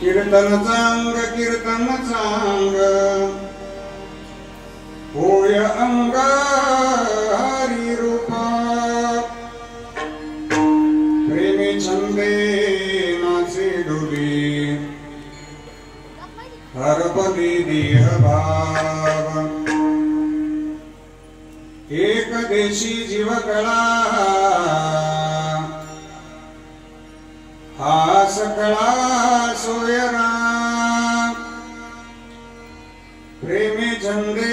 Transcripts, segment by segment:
कीर्तन चांग होय अंग हरी रूपा प्रेमी छंदे नाचे डोली हरपली देह भाव एक देशी जीव कळा हा सकळा सोयरा प्रेमी छंदे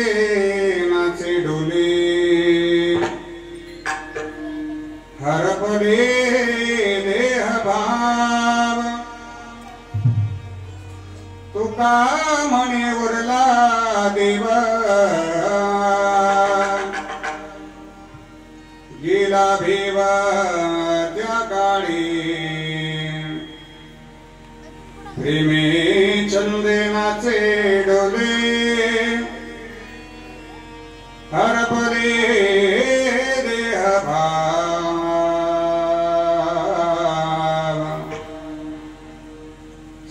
नाचे डोले हरपले देह भाव तुका म्हणे उरला देव गेला भेव त्या काळी प्रेमी छंदे नाचे डोले हरपले देह भाव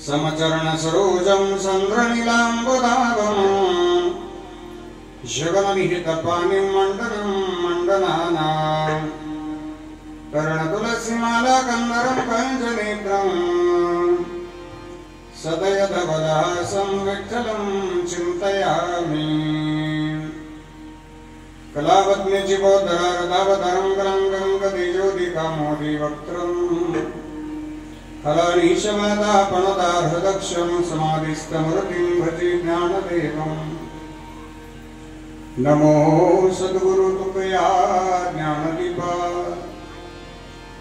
समचरण सरोजम चंद्रनीलांबुदाभम् जगन्निहित पाणिं मंडनं मंडनानां कर्णतुलसीमाला कंदरं पंचनेत्रम् सदयधवदासं विठ्ठलं चिन्तयामि कलावत्न्यचिबोधरारदावतरङ्गरङ्गं वक्त्रम् फलानीशमदापणदार्हदक्षं समाधिस्थमूर्तिं भजे ज्ञानदेवम् नमो सद्गुरु तुकया ज्ञानदीपा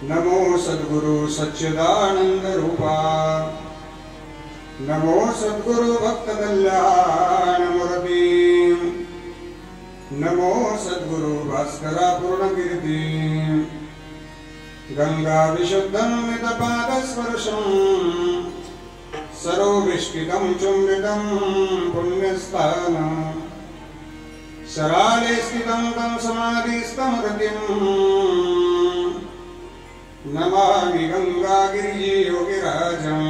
नमो सद्गुरु सच्चिदानंद रूपा नमो सद्गुरु भक्त कल्याण मूर्ति नमो सद्गुरु भास्करा पूर्ण कीर्ति गंगा विशुद्धं मितपाद स्पर्शं सरोविष्टितं चुम्बितं पुण्यस्थानं शराले स्थितं तं समाधिस्थमूर्तिं नमामि गंगागिरि योगिराजम्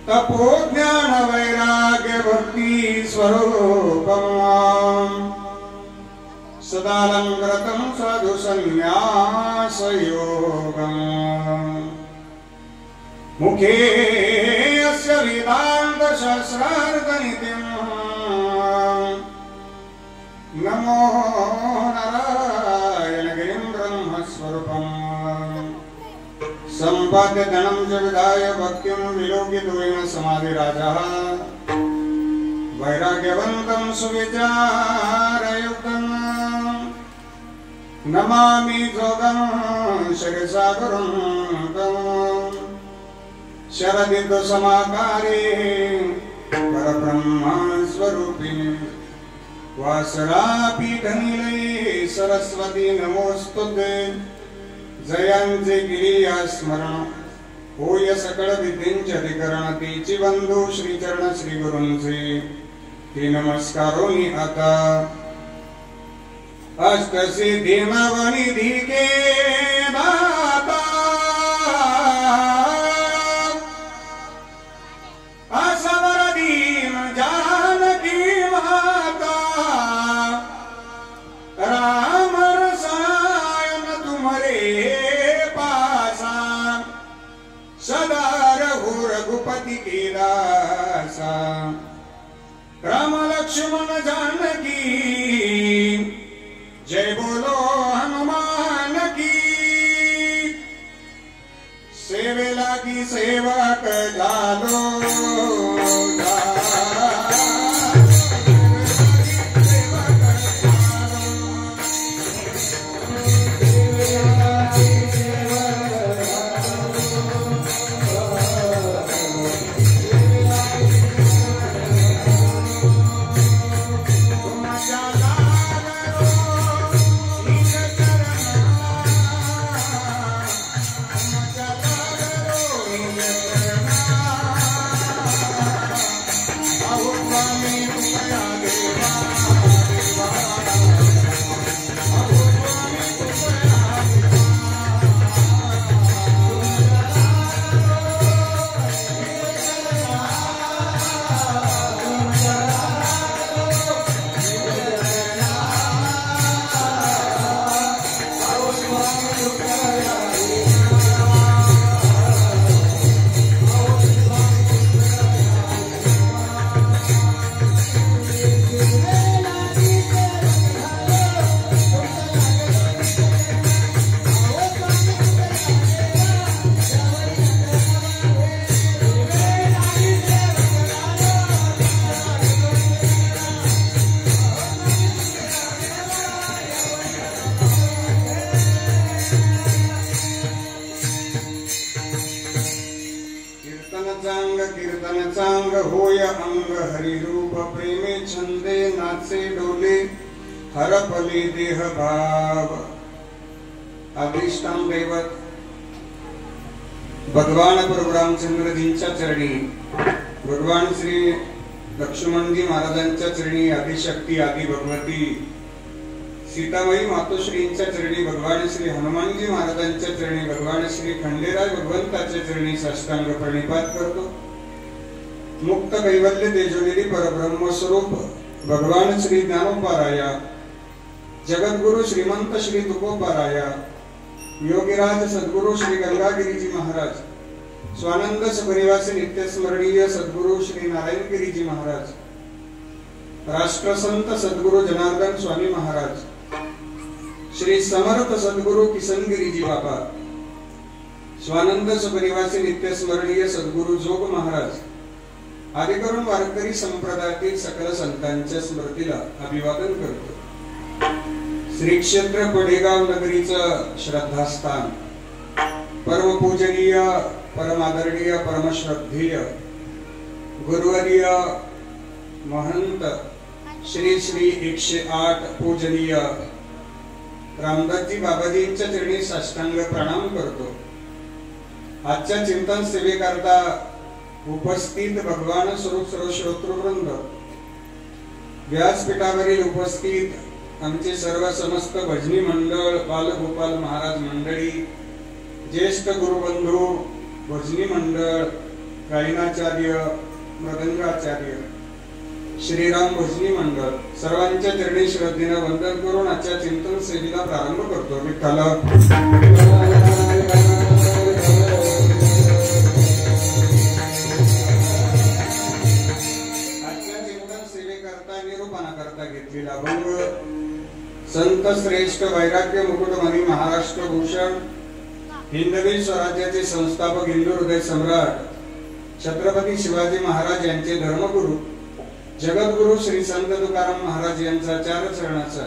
तपो ज्ञान वैराग्य भक्ति स्वरूपम् सदालंकृतं साधु संन्यास योगम् मुखे अस्य वेदान्त सहस्रार्धनित्यम् नमो नारायण गिरिं ब्रह्मस्वरूपम् संपाद्य धनं च विधाय भक्तिं विलोकितोयं समाधिराजः वैराग्यवन्तं सुविचारयुक्तं नमामि जोगं शिरसा गुरुं शरदिन्दुसमाकारे परब्रह्मस्वरूपिणे वासरापीठनिलये सरस्वती नमोस्तुते जयांचे गिरिया स्मरण होय सकळ विद्येंचे अधिकरण तीची बंधू श्रीचरण श्री गुरूंचे ते नमस्कारोनी आता अष्टसिद्धी नवनिधी के दाता असवर दीन जानकी माता राम रसायन तुम्हारे पासा सदा रघु रघुपति के दासा राम लक्ष्मण जानकी जय बोलो हनुमान की सेवेला की सेवक जालो चांग कीर्तन चांग होय अंग हरिरूप प्रेमे छंदे नाचे डोले हरपले देह भाव। अधिष्ठान दैवत भगवान प्रभू रामचंद्रजींच्या चरणी, भगवान श्री लक्ष्मणजी महाराजांच्या चरणी, आदिशक्ती आदि भगवती सीतामाई मातोश्रींच्या चरणी, भगवान श्री हनुमानजी महाराजांच्या चरणी, भगवान श्री खंडेराय भगवंताच्या चरणी साष्टांग प्रणिपात करतो। मुक्त कैवल्य तेजोनिधी परब्रह्म स्वरूप भगवान श्री ज्ञानोपाराया, जगद्गुरु श्रीमंत श्री तुकोपाराया, योगीराज सद्गुरु श्री गंगागिरीजी महाराज, स्वानंद सपरिवासी नित्य स्मरणीय सद्गुरु श्री नारायणगिरीजी महाराज, राष्ट्रसंत सद्गुरु जनार्दन स्वामी महाराज, श्री समर्थ सद्गुरु किसनगिरीजी बाबा, स्वानंद सपरिवासी नित्य स्मरणीय सद्गुरु जोग महाराज आदी करून वारकरी संप्रदायातील सकल संतांच्या स्मृतीला अभिवादन करतो। श्री क्षेत्र पडेगाव नगरीचं श्रद्धास्थान, परमपूजनीय परमादरणीय परमश्रद्धेय गुरुवर्य महंत श्री श्री 108 पूजनीय रामदासजी बाबाजींच्या चरणी साष्टांग प्रणाम करतो। आजच्या चिंतन सेवेकरता उपस्थित भगवान स्वरूप सर्व श्रोतृवृंद, व्यासपीठावरील उपस्थित आमचे सर्व समस्त भजनी मंडळ, बालगोपाल महाराज मंडळी, ज्येष्ठ गुरुबंधू, भजनी मंडळ, गायनाचार्य, मृदंगाचार्य, श्रीराम भजनी मंडळ, सर्वांच्या चरणी श्रद्धेने वंदन करून आजच्या चिंतन सेवेला प्रारंभ करतो। विठ्ठल आजच्या चिंतन सेवेकरता निरूपणा करता घेतलेला अभंग संत श्रेष्ठ वैराग्य मुकुटमणी महाराष्ट्र भूषण हिंदवी स्वराज्याचे संस्थापक, हिंदू हृदय सम्राट छत्रपती शिवाजी महाराज यांचे धर्मगुरु जगद्गुरु श्री संत तुकाराम महाराज यांचा चार चरणाचा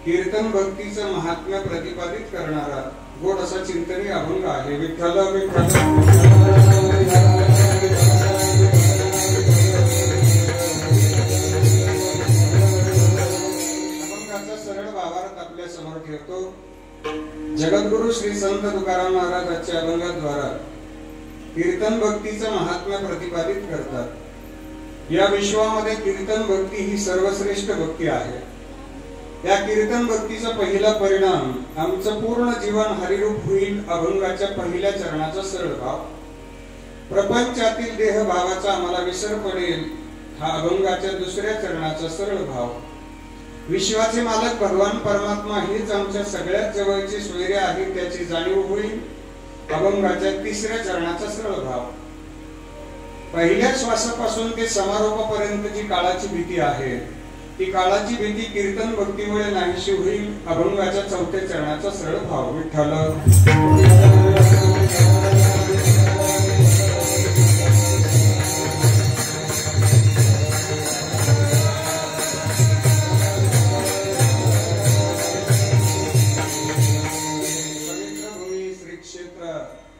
कीर्तन भक्तीचं महात्म्य प्रतिपादित करणारा गोड असा चिंतनीय अभंग आहे। विठ्ठल विठ्ठल अभंगाचा सरळ भावार्थ आपल्या समोर ठेवतो। जगद्गुरु श्री संत तुकाराम महाराज आजच्या अभंगाद्वारा कीर्तन भक्तीचं महात्म्य प्रतिपादित करतात। या विश्वामध्ये कीर्तन भक्ती ही सर्वश्रेष्ठ भक्ती आहे। या कीर्तन भक्तीचा पहिला परिणाम आमचं पूर्ण जीवन हरिरूप होईल। अभंगाच्या पहिल्या चरणाचा सरळ भाव, प्रपंचातील देह भावाचा आम्हाला विसर पडेल हा अभंगाच्या दुसऱ्या चरणाचा सरळ भाव। विश्वाचे मालक भगवान परमात्मा हेच आमच्या सगळ्यात जवळचे सोयरे आहेत त्याची जाणीव होईल। अभंगाच्या तिसऱ्या चरणाचा सरळ भाव, पहिल्या श्वासापासून ते समारोपापर्यंतची काळाची भीती आहे, ती काळाची भीती कीर्तन भक्तीमुळे नाहीशी होईल। अभंगाच्या चौथ्या चरणाचा सरळ भाव, विठ्ठल पवित्र भूमी श्री क्षेत्र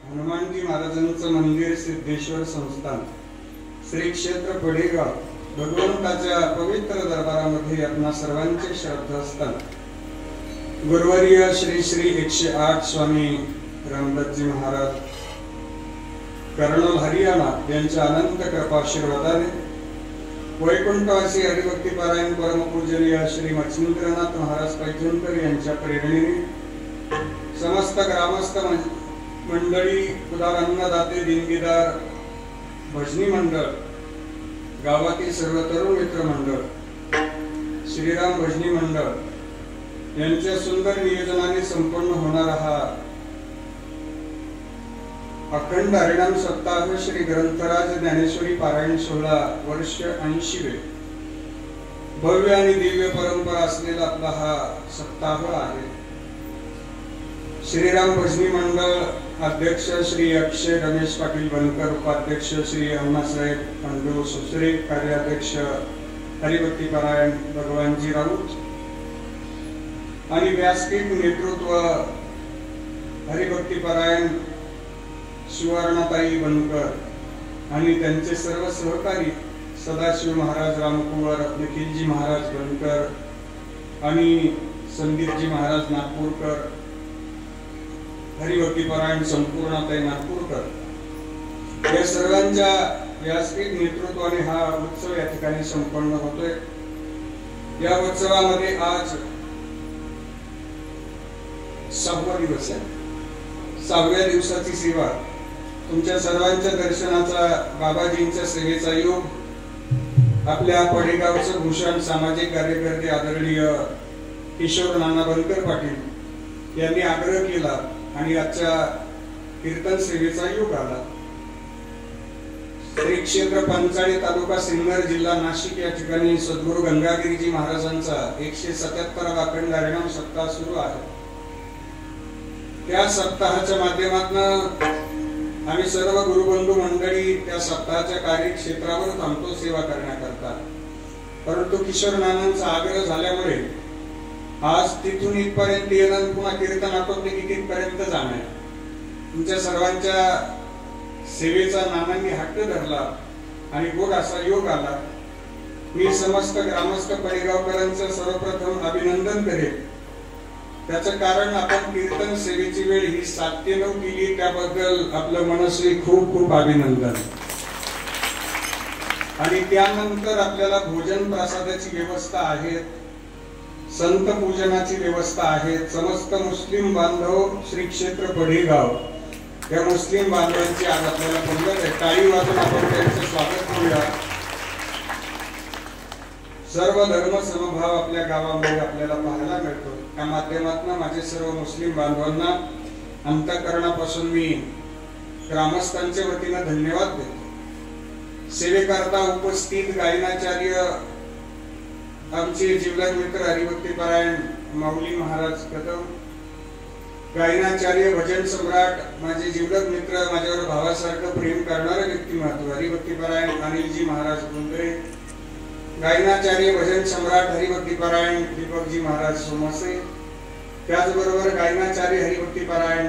हनुमानजी महाराजांचं मंदिर, सिद्धेश्वर संस्थान, श्री क्षेत्र पडेगाव भगवंताच्या पवित्र दरबारामध्ये आपणा सर्वांचे श्रद्धास्थान गुरुवर्य श्री श्री 108 स्वामी रामदासजी महाराज कर्नल हरियाणा यांच्या अनंत कृपाशीर्वादाने वैकुंठवासी हरिभक्ती पारायण परमपूजनीय श्री मच्छिंद्रनाथ महाराज पैठणकर यांच्या प्रेरणेने समस्त ग्रामस्थ मंडळी, उदार अन्नदाते, दिनगीदार, भजनी मंडळ, गावातील सर्व तरुण मित्र मंडळ, श्रीराम भजनी मंडळ यांच्या सुंदर नियोजनाने संपन्न होणारा हा अखंड हरिनाम सप्ताह श्री ग्रंथराज ज्ञानेश्वरी पारायण सोहळा वर्ष 80वे भव्य आणि दिव्य परंपरा असलेला आपला हा सप्ताह आहे। श्रीराम भजनी मंडळ अध्यक्ष श्री अक्षय रमेश पाटील बनकर, उपाध्यक्ष श्री अण्णासाहेब खंडू सुसरे, कार्याध्यक्ष हरिभक्ती पारायण भगवानजी राऊत आणि व्यासपीठ नेतृत्व हरिभक्ती पारायण सुवर्णाताई बनकर आणि त्यांचे सर्व सहकारी सदाशिव महाराज रामकुंवर, निखिलजी महाराज बनकर आणि संदीपजी महाराज नागपूरकर, हरिभक्तीपरायण संपूर्णताई नागपूरकर या सर्वांच्या व्यासपीठ नेतृत्वाने हा उत्सव या ठिकाणी संपन्न होतोय। या उत्सवामध्ये आज 6वा दिवस आहे। 6व्या दिवसाची सेवा, तुमच्या सर्वांच्या दर्शनाचा, बाबाजींच्या सेवेचा योग आपल्या पडेगावचे भूषण सामाजिक कार्यकर्ते आदरणीय किशोर नाना बनकर पाटील यांनी आग्रह केला आणि आजच्या कीर्तन सेवेचा योग आला। श्री क्षेत्र पंचाळी, तालुका सिन्नर, जिल्हा नाशिक या ठिकाणी सद्गुरू गंगागिरीजी महाराजांचा 177वा अखंड हरिनाम सप्ताह सुरू आहे। त्या सप्ताहाच्या माध्यमातून आम्ही सर्व गुरुबंधू मंडळी त्या सप्ताहाच्या कार्यक्षेत्रावर थांबतो सेवा करण्याकरता, परंतु किशोर नानांचा आग्रह झाल्यामुळे आज तिथून इथपर्यंत येणं, पुन्हा कीर्तन आटोपले की तिथपर्यंत जाणं, तुमच्या सर्वांच्या सेवेचा नानांनी हट्ट धरला आणि गोड असा योग आला। मी समस्त ग्रामस्थ पडेगावकरांचं सर्वप्रथम अभिनंदन करेन। त्याचं कारण आपण कीर्तन सेवेची वेळ ही 7 ते 9 केली, त्याबद्दल आपलं मनस्वी खूप खूप अभिनंदन। आणि त्यानंतर आपल्याला भोजन प्रसादाची व्यवस्था आहे, संत पूजनाची व्यवस्था आहे। समस्त मुस्लिम बांधव श्री क्षेत्र पडेगाव या मुस्लिम बांधवांची आज आपल्याला पंगत आहे। टाळी वाजून आपण त्यांचं स्वागत करूया। सर्व धर्म समभाव आपल्या गावामध्ये आपल्याला पाहायला मिळतो। त्या माध्यमातून माझे सर्व मुस्लिम बांधवांना अंतःकरणापासून मी ग्रामस्थांच्या वतीने धन्यवाद देतो। सेवेकरता उपस्थित गायनाचार्य आमचे जिल्हा मित्र हरिभक्तीपरायण माऊली महाराज कदम, गायनाचार्य भजन सम्राट माझे जीवलग मित्र, माझ्यावर भावासारखं प्रेम करणारे व्यक्तिमत्व हरिभक्तीपरायण अनिलजी महाराज गुंडरे, गायनाचार्य भजन सम्राट हरिभक्तीपरायण दीपकजी महाराज सोमसे, त्याचबरोबर गायनाचार्य हरिभक्तीपरायण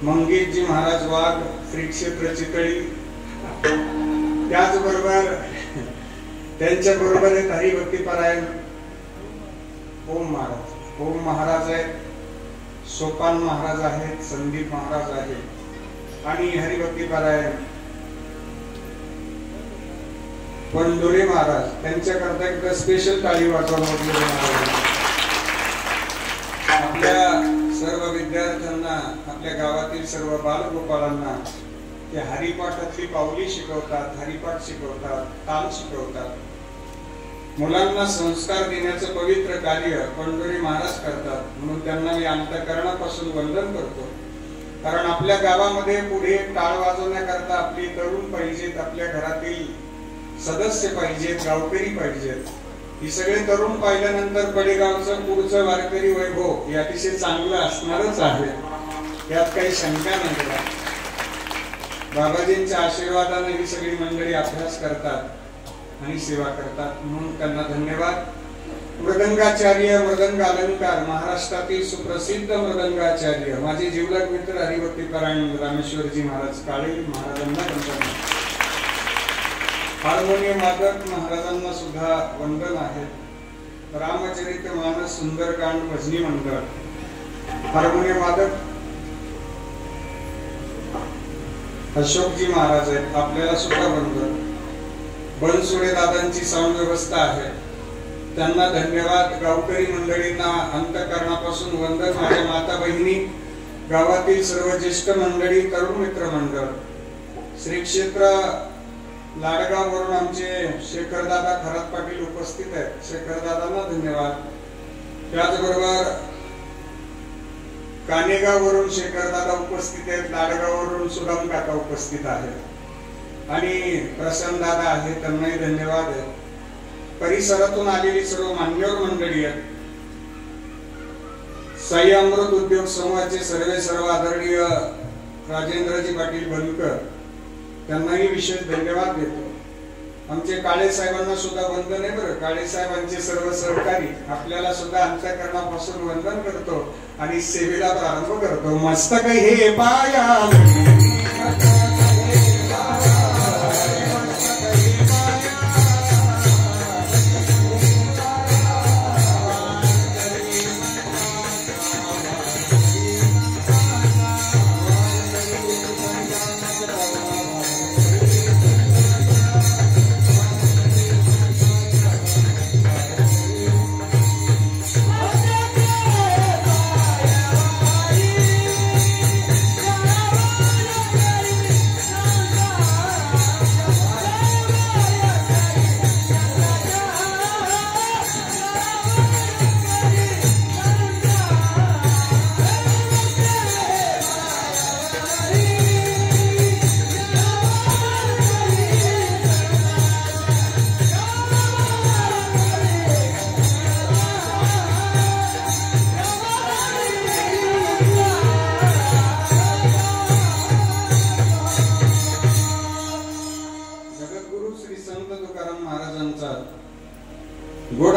मंगेशजी महाराज वाघ श्री क्षेत्र चितळी, त्याचबरोबर त्यांच्या बरोबर आहेत हरिभक्तीपरायण ओम महाराज आहेत, सोपान महाराज आहेत, संदीप महाराज आहेत आणि हरिभक्तीपरायण पंडोरे महाराज, त्यांच्याकरता एक स्पेशल टाळी वाजवली। आपल्या सर्व विद्यार्थ्यांना, आपल्या गावातील सर्व बालगोपाळांना ते हरिपाठातली पावली शिकवतात, हरिपाठ शिकवतात, ताल शिकवतात। मुलांना संस्कार देण्याचं पवित्र कार्य पंडोरे महाराज करतात, म्हणून त्यांना मी अंतःकरणापासून वंदन करतो। कारण आपल्या गावामध्ये पुढे टाळ वाजवण्याकरता आपली तरुण पाहिजेत, आपल्या घरातील सदस्य पाहिजेत, गावकरी पाहिजेत। ही सगळे तरुण पाहिल्यानंतर पडेगावचं पुढचं वारकरी वैभव हे अतिशय चांगलं असणारच आहे, यात काही शंका नाही। बाबाजींच्या आशीर्वादाने ही सगळी मंडळी अभ्यास करतात आणि सेवा करतात, म्हणून त्यांना धन्यवाद। मृदंगाचार्य, मृदंग अलंकार, महाराष्ट्रातील सुप्रसिद्ध मृदंगाचार्य माझे जीवलग मित्र हरिभक्तीपरायण रामेश्वरजी महाराज काळे महाराजांना धन्यवाद। हार्मोनियम वादक महाराजांना सुद्धा वंदन आहे। रामचरितमानस सुंदरकांड भजनी मंडळ, हार्मोनियम वादक अशोकजी महाराज आहेत, आपल्याला सुद्धा वंदन। बनसोडे दादांची साऊंड व्यवस्था आहे, त्यांना धन्यवाद। गावकरी मंडळींना अंतःकरणापासून वंदन। माझ्या माता बहिणी, गावातील सर्व ज्येष्ठ मंडळी, तरुण मित्र मंडळ, श्री क्षेत्र लाडगाव वरून आमचे शेखरदादा खरात पाटील उपस्थित आहेत, शेखरदादांना धन्यवाद। त्याचबरोबर कानेगाव वरून शेखरदादा उपस्थित आहेत, लाडगाव वरून सुदाम काका उपस्थित आहेत आणि प्रसन्न दादा आहेत, त्यांनाही धन्यवाद आहे। परिसरातून आलेली सर्व मान्यवर मंडळी आहेत, साई अमृत उद्योग समूहाचे सर्व आदरणीय राजेंद्रजी पाटील बनकर, त्यांनाही विशेष धन्यवाद देतो। आमचे काळे साहेबांना सुद्धा वंदन आहे बरं, काळे साहेबांचे सर्व सहकारी, आपल्याला सुद्धा अंतःकरणापासून वंदन करतो आणि सेवेला प्रारंभ करतो। मस्तक हे पाया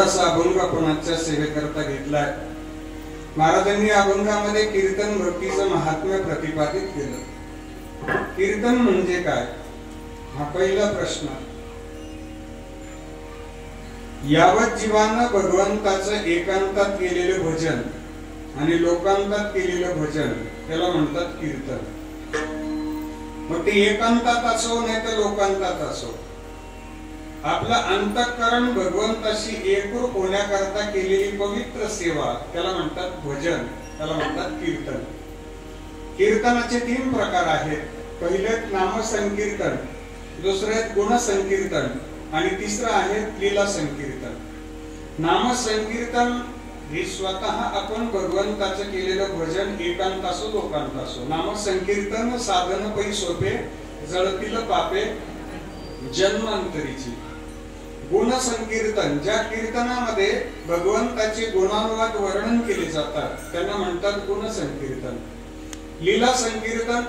छोटासा अभंग आपण आजच्या सेवेकरता घेतलाय. महाराजांनी अभंगामध्ये कीर्तन भक्तीचं महात्म्य प्रतिपादित केलं. कीर्तन म्हणजे काय हा पहिला प्रश्न. यावत जीवानं भगवंताचं एकांतात केलेलं भजन आणि लोकांतात केलेलं भजन त्याला म्हणतात कीर्तन. मग ते एकांतात असो नाही तर लोकांतात असो, आपलं अंतःकरण भगवंताशी एकरूप होण्याकरता केलेली पवित्र सेवा त्याला म्हणतात भजन, त्याला म्हणतात कीर्तन. कीर्तनाचे 3 प्रकार आहेत. पहिले नामसंकीर्तन, दुसरे गुणसंकीर्तन आणि तिसरं आहे लीला संकीर्तन. नामसंकीर्तन हे स्वतः आपण भगवंताचं केलेलं भजन एकांत असो लोकांत असो. नामसंकीर्तन साधन पै सोपे जळतील पापे जन्मांतरीची. गुणसंकीर्तन ज्या कीर्तनामध्ये भगवंताचे गुणानुवाद वर्णन केले जातात त्यांना म्हणतात गुणसंकीर्तन. लीला संकीर्तन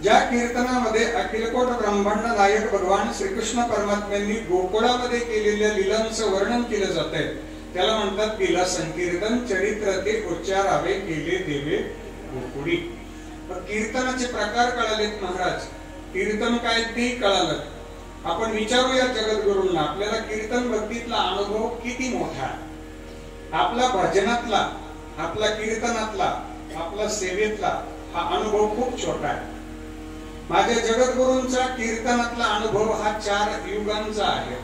ज्या कीर्तनामध्ये अखिलकोट ब्रह्मांड नायक भगवान श्रीकृष्ण परमात्म्यांनी गोकुळामध्ये केलेल्या लीलांचं वर्णन केलं जातंय त्याला म्हणतात लीला संकीर्तन. चरित्र ते उच्चारावे केले देवे गोकुळी. कीर्तनाचे प्रकार कळालेत महाराज. कीर्तन काय ते कळालं. आपण विचारूया जगद्गुरूंना आपल्याला कीर्तन भक्तीतला अनुभव किती मोठा आहे. आपला भजनातला, आपला कीर्तनातला, आपला सेवेतला हा अनुभव खूप छोटा आहे. माझ्या जगद्गुरूंचा कीर्तनातला अनुभव हा 4 युगांचा आहे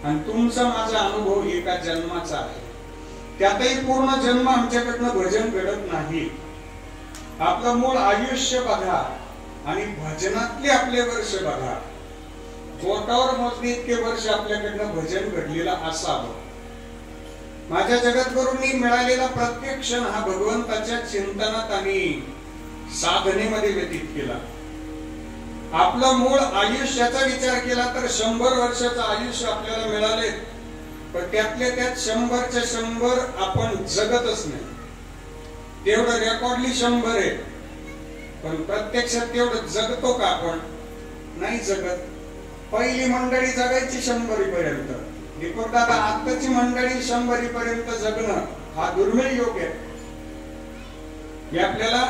आणि तुमचा माझा अनुभव एका जन्माचा आहे. त्यातही पूर्ण जन्म आमच्याकडनं भजन घडत नाही. आपलं मूळ आयुष्य बघा आणि भजनातले आपले वर्ष बघा. बोटावर मोजणी इतके वर्ष आपल्याकडनं भजन घडलेलं असावं. माझ्या जगद्गुरूंनी मिळालेला प्रत्येक क्षण हा भगवंताच्या चिंतनात आणि साधनेमध्ये व्यतीत केला. आपलं मूळ आयुष्याचा विचार केला तर 100 वर्षाचं आयुष्य आपल्याला मिळाले, पण त्यातल्या त्यात 100च्या 100 आपण जगतच नाही. तेवढं रेकॉर्डली 100 आहे, पण प्रत्यक्षात तेवढं जगतो का आपण? नाही जगत. पहिली मंडळी जगायची 100 पर्यंत. दीपक दादा आताची मंडळी 100 पर्यंत जगणं हा दुर्मिळ योग आहे. हे आपल्याला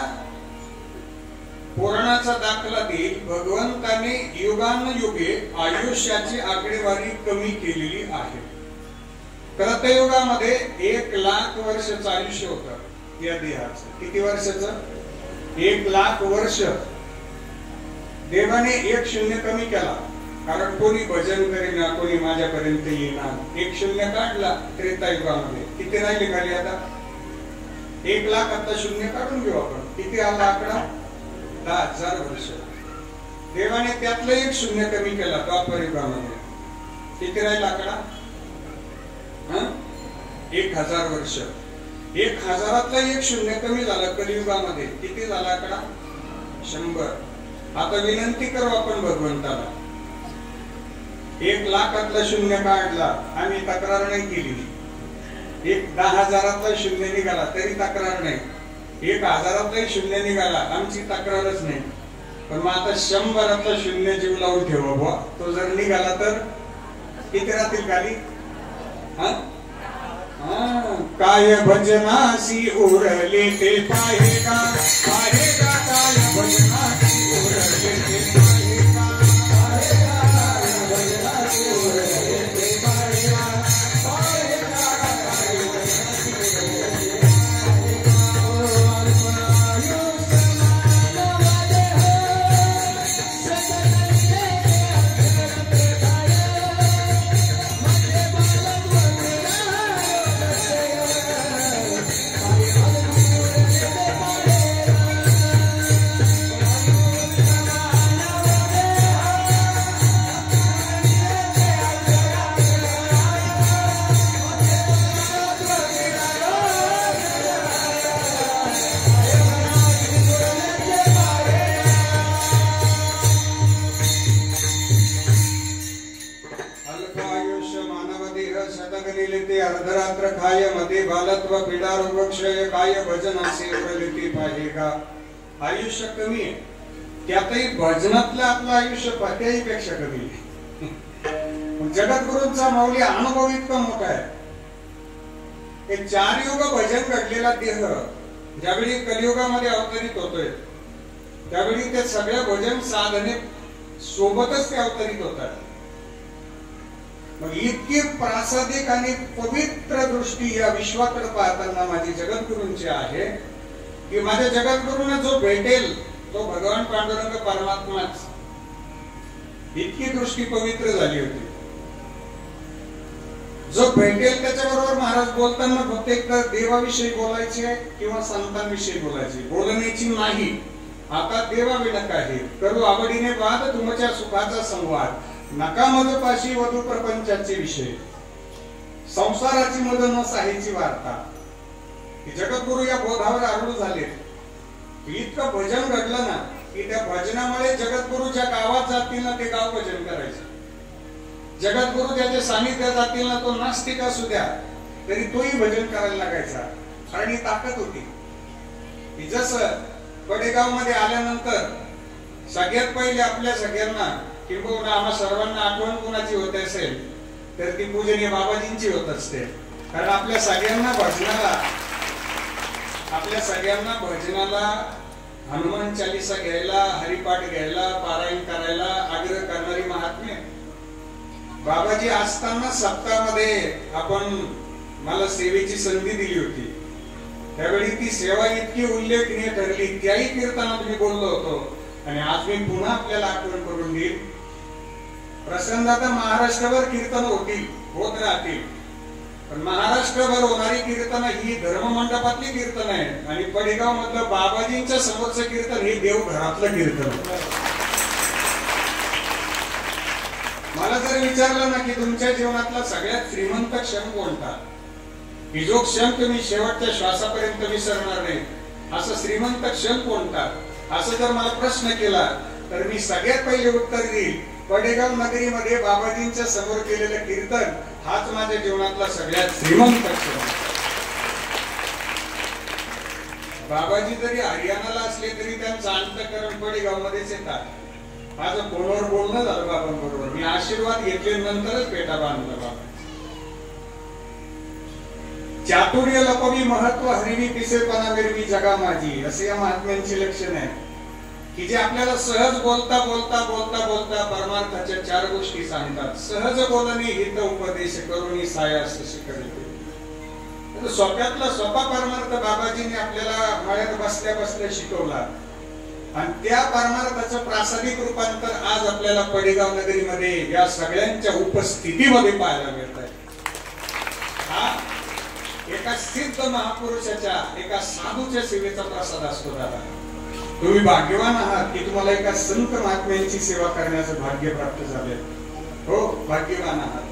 पुराणाचा दाखला देईल. भगवंताने युगानुयुगे आयुष्याची आकडेवारी कमी केलेली आहे. कृतयुगामध्ये 1,00,000 वर्षाचं आयुष्य होतं या देहाचं. किती वर्षाचं? 1,00,000 वर्ष. देवाने 1 शून्य कमी केला, कारण कोणी भजन करेना, कोणी माझ्यापर्यंत येणार. 1 शून्य काढला त्रेतायुगामध्ये. किती राहिले खाली आता? 1,00,000 आता शून्य काढून घेऊ आपण. किती आला आकडा? 10,000 वर्ष. देवाने त्यातलं 1 शून्य कमी केला द्वापर युगामध्ये. किती राहिला आकडा? 1,000 वर्ष. 1,000तला 1 शून्य कमी झालं कलियुगामध्ये. किती झाला आकडा? 100. आता विनंती करू आपण भगवंताला. 1,00,000तला शून्य काढला, आम्ही तक्रार नाही केली. 10,000तला शून्य निघाला तरी तक्रार नाही. 1,000तला शून्य निघाला आमची तक्रारच नाही. पण मग आता 100तला शून्य जीव लावून ठेवा बुवा. तो जर निघाला तर किती राहतील खाली? काय भजनासी उरले ते पाहेगा, पाहेगा काय भजनासी उरले ते पाहेगा, पाहेगा काय भजनासी उरले ते पाहेगा, पाहेगा काय भजनासी उरले ते अर्धरात्र खाय मध्ये बालत्व पीडा रोगक्षय काय भजनासे उरले पाहेगा. आयुष्य कमी आहे, त्यातही भजनातलं आपलं आयुष्य पात्याहीपेक्षा कमी आहे. जगद्गुरूंचा माऊली अनुभव इतका मोठा आहे. हे 4 युग भजन घडलेला देह ज्यावेळी कलियुगामध्ये अवतरित होतोय त्यावेळी ते सगळ्या भजन साधने सोबतच ते अवतरित होतात. मग इतकी प्रासादिक आणि पवित्र दृष्टी या विश्वाकडे पाहताना माझी जगद्गुरूंची आहे की माझ्या जगद्गुरूंना जो भेटेल तो भगवान पांडुरंग परमात्माच. इतकी दृष्टी पवित्र झाली होती. जो भेटेल त्याच्याबरोबर महाराज बोलताना फक्त एक तर देवाविषयी बोलायचे किंवा संतांविषयी बोलायचे, बोलण्याची नाही. आता देवाविना काही करू आवडीने वाद तुमच्या सुखाचा संवाद, नका मज पाशी वधू प्रपंचाचे विषय, संसाराची मद न साहीची वार्ता. जगद्गुरु या बोधावर आरूढ झाले. इतकं भजन घडलं ना की त्या भजनामुळे जगद्गुरु ज्या गावात जातील ना ते गाव भजन करायचं. जगद्गुरु ज्याच्या सानिध्यात जातील ना तो नास्तिक असू द्या तरी तोही भजन करायला लागायचा. कारण ही ताकद होती. जसं पडेगाव मध्ये आल्यानंतर सगळ्यात पहिले आपल्या सगळ्यांना किंबहुना आम्हा सर्वांना आठवण कुणाची होत असेल तर ती पूजनीय बाबाजींची होत असते. कारण आपल्या सगळ्यांना भजनाला हनुमान चालीसा घ्यायला, हरिपाठ घ्यायला, पारायण करायला आग्रह करणारी महात्मे बाबाजी असताना सप्ताहामध्ये आपण मला सेवेची संधी दिली होती. त्यावेळी ती सेवा इतकी उल्लेखनीय ठरली. त्याही कीर्तनात मी बोललो होतो आणि आज मी पुन्हा आपल्याला आठवण करून देईल. प्रसन्नता महाराष्ट्रभर कीर्तन होत राहतील, पण महाराष्ट्रभर होणारी कीर्तन ही धर्ममंडपातली कीर्तन आहे आणि पडेगाव मधलं बाबाजींच्या समोरचं कीर्तन हे देवघरातलं कीर्तन. मला जर विचारलं ना की तुमच्या जीवनातला सगळ्यात श्रीमंत क्षण कोणता, की जो क्षण तुम्ही शेवटच्या श्वासापर्यंत विसरणार नाही, असं श्रीमंत क्षण कोणता, असं जर मला प्रश्न केला तर मी सगळ्यात पहिले उत्तर देईल पडेगाव नगरीमध्ये बाबाजींच्या समोर केलेलं कीर्तन हाच माझ्या जीवनातला सगळ्यात श्रीमंत क्षण. बाबाजी जरी हरियाणाला असले तरी त्यांचं अंतःकरण पडेगाव मध्येच येतात. माझं फोनवर बोलणं झालं बाबांबरोबर. मी आशीर्वाद घेतले नंतरच पेटा बांधला. बाबा चातुर्य लपवी महत्व हरिवी पिसेपणा मिरवी जगा माझी, असे या महात्म्यांचे लक्षण आहे की जे आपल्याला सहज बोलता बोलता बोलता बोलता परमार्थाच्या 4 गोष्टी सांगतात. सहज बोलणे हित उपदेश करून सायास शिकवले. सोप्यातला सोपा परमार्थ बाबाजींनी आपल्याला मळ्यात बसल्या बसल्या शिकवला आणि त्या परमार्थाचं प्रासादिक रूपांतर आज आपल्याला पडेगाव नगरीमध्ये या सगळ्यांच्या उपस्थितीमध्ये पाहायला मिळत आहे. हा एका सिद्ध महापुरुषाच्या, एका साधूच्या सेवेचा प्रसाद असतो. दादा तुम्ही भाग्यवान आहात की तुम्हाला एका संत महात्म्यांची सेवा करण्याचं भाग्य प्राप्त झाले. हो, भाग्यवान आहात.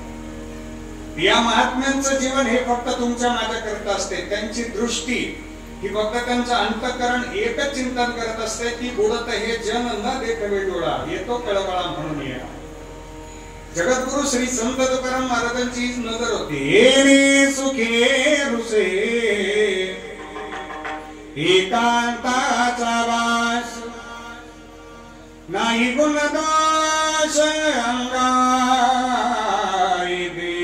या महात्म्यांचं जीवन हे फक्त तुमच्या माझ्याकरता असते. त्यांची दृष्टी ही फक्त त्यांचं अंतःकरण एकच चिंतन करत असते की बुडत हे जन न देखवे डोळा, येतो कळवळा म्हणून या. जगद्गुरु श्री संत तुकाराम महाराजांची नजर होती. एरे सुखे रुसे एकांताचा वास, नाही गुणदोष अंगाई दे,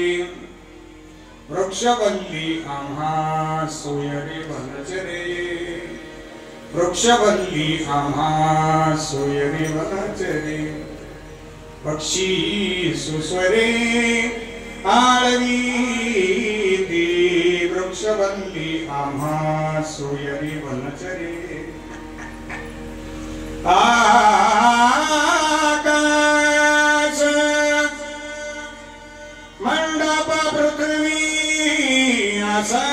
वृक्षवल्ली आम्हा सोयरे वनचरे, वृक्षवल्ली आम्हा सोयरे वनचरे, पक्षी सुस्वरे आळवी ती, वृक्षवल्ली आम्हा सोयरे वनचरे. आकाश मंडप पृथ्वी आसन,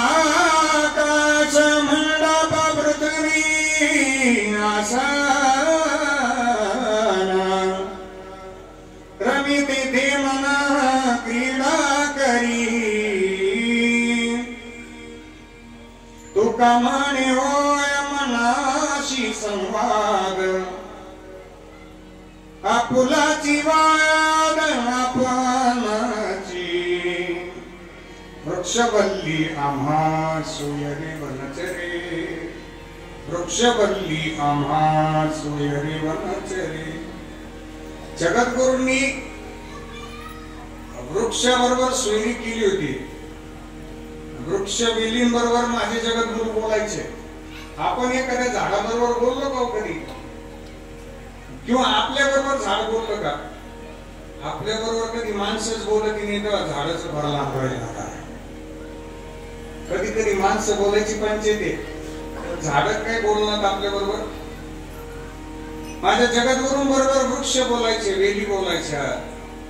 आकाश मंडप पृथ्वी आसन, रमिते ते मना क्रीडा करी, तुका म्हणे होय मनाशी संवाद, आपुलाची वाद आपणाची, वृक्षवल्ली आम्हा सोयरे वनचरे, वृक्षवल्ली आम्हा सोयरे वनचरे. जगद्गुरूंनी वृक्षाबरोबर सोयरी केली होती. वृक्ष वेलींबरोबर माझे जगद्गुरू बोलायचे. आपण एखाद्या झाडाबरोबर बोललो का कधी? किंवा आपल्या बरोबर झाड बोललं का? आपल्या बरोबर कधी माणसंच बोलत की नाही तेव्हा झाडाचं भरला राहिला. कधी कधी माणसं बोलायची पंचायत, झाड काय बोलणार आपल्या बरोबर? माझ्या जगद्गुरू बरोबर वृक्ष बोलायचे, वेली बोलायच्या,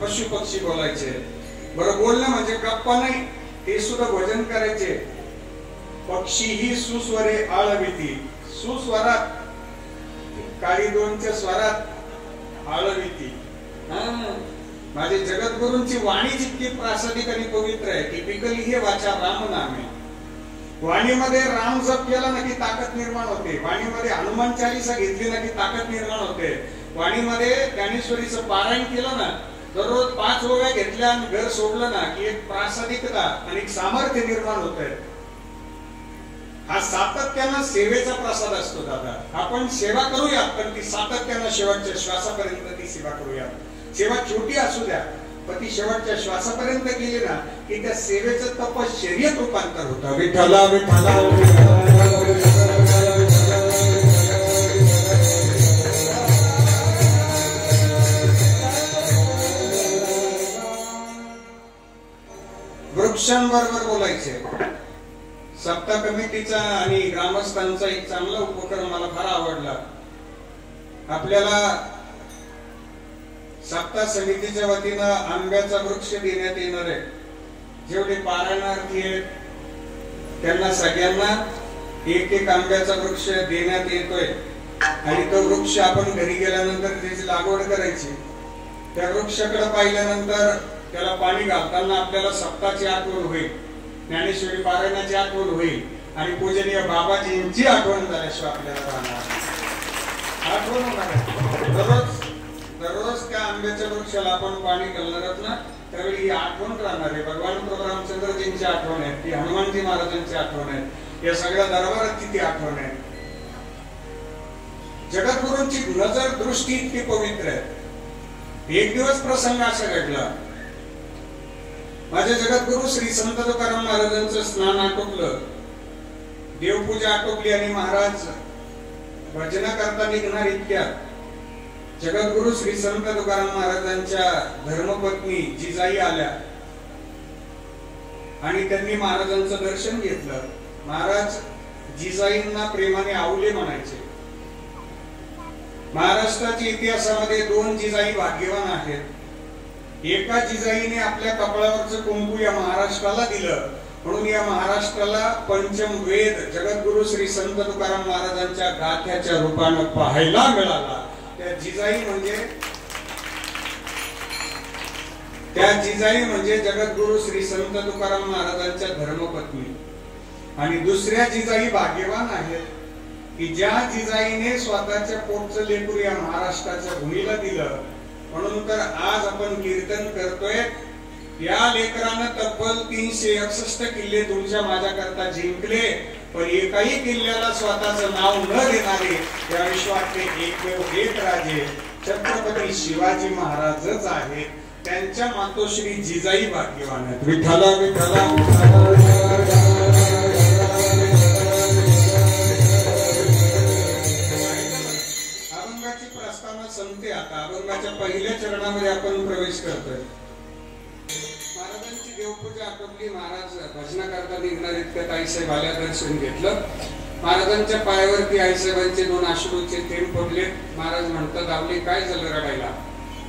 पशु पक्षी बोलायचे. बरं, बोलणं म्हणजे गप्पा नाही, ते सुद्धा भजन करायचे. पक्षी ही सुस्वरे आळविती, सुस्वरात, काळी दोनच्या स्वरात आळविती. माझे जगद्गुरूंची वाणी जितकी प्रासादिक आणि पवित्र आहे, टिपिकली हे वाचा राम नामे. वाणीमध्ये राम जप केला ना की ताकद निर्माण होते. वाणीमध्ये हनुमान चालीसा घेतली ना की ताकद निर्माण होते. वाणीमध्ये ज्ञानेश्वरीचं पारायण केलं ना, दररोज 5 ओव्या घेतल्या आणि घर सोडलं ना की एक प्रासादिकता आणि एक सामर्थ्य निर्माण होत आहे. हा सातत्यानं सेवेचा प्रसाद असतो दादा. आपण सेवा करूया, पण ती सातत्यानं शेवटच्या श्वासापर्यंत ती सेवा करूया. सेवा छोटी असू द्या, पण ती शेवटच्या श्वासापर्यंत केली ना की त्या सेवेचं तपश्चर्येत रूपांतर होतं. विठ्ठला विठ्ठला वृक्षांबरोबर बोलायचे. सप्ताह कमिटीचा आणि ग्रामस्थांचा एक चांगला उपक्रम मला फार आवडला. आपल्याला सप्ताह समितीच्या वतीनं आंब्याचा वृक्ष देण्यात येणार आहे. जेवढे पारायणार्थी आहेत त्यांना सगळ्यांना एक एक आंब्याचा वृक्ष देण्यात येतोय. आणि तो वृक्ष आपण घरी गेल्यानंतर त्याची लागवड करायची. त्या वृक्षाकडे पाहिल्यानंतर त्याला पाणी घालताना आपल्याला सप्ताहाची आठवण होईल, ज्ञानेश्वरी पारायणाची आठवण होईल आणि पूजनीय बाबाजींची आठवण झाल्याशिवाय आपल्याला राहणार आठवण होणार. दररोज त्या आंब्याच्या वृक्षाला आपण पाणी घालणार आहोत ना, त्यावेळी ही आठवण राहणार आहे. भगवान प्रभू रामचंद्रजींची आठवण आहे, ती हनुमानजी महाराजांची आठवण आहे, या सगळ्या दरबारात ती आठवण आहे. जगद्गुरूंची नजर दृष्टी इतकी पवित्र आहे. एक दिवस प्रसंग असा घडला. माझे जगद्गुरु श्री संत तुकाराम महाराजांचं स्नान आटोपलं, देवपूजा आटोपली आणि महाराज भजना करता निघणार इतक्यात जगद्गुरु श्री संत तुकाराम महाराजांच्या धर्मपत्नी जिजाई आल्या आणि त्यांनी महाराजांचं दर्शन घेतलं. महाराज जिजाईंना प्रेमाने आवले म्हणायचे. महाराष्ट्राच्या इतिहासामध्ये 2 जिजाई भाग्यवान आहेत. एका जिजाईने आपल्या कपाळावरचं कुंकू या महाराष्ट्राला दिलं, म्हणून या महाराष्ट्राला पंचम वेद जगद्गुरु श्री संत तुकाराम महाराजांच्या गाथ्याच्या रूपानं पाहायला मिळाला. त्या जिजाई म्हणजे जगद्गुरु श्री संत तुकाराम महाराजांच्या धर्मपत्नी. आणि दुसऱ्या जिजाई भाग्यवान आहेत की ज्या जिजाईने स्वतःच्या पोटचं लेकरू या महाराष्ट्राच्या भूमीला दिलं. म्हणून तर आज आपण कीर्तन करतोय. या लेकरानं तब्बल 361 किल्ले तुमच्या माझ्या करता जिंकले, पण एकाही किल्ल्याला स्वतःचं नाव न देणारे या विश्वातले एकमेव एक राजे छत्रपती शिवाजी महाराजच आहेत. त्यांच्या मातोश्री जिजाई भाग्यवान आहेत. विठ्ठला विठ्ठला अभंगाची प्रस्तावना संपते. आता अभंगाच्या पहिल्या चरणामध्ये आपण प्रवेश करतोय. महाराजांची देवपूजा आटोपली. महाराज भजना करता निघणार इतक्यात आईसाहेब आल्या, दर्शन घेतलं. महाराजांच्या पायावरती आईसाहेबांचे 2 अश्रूचे थेंब पडले. महाराज म्हणतात, आवली काय झालं रडायला?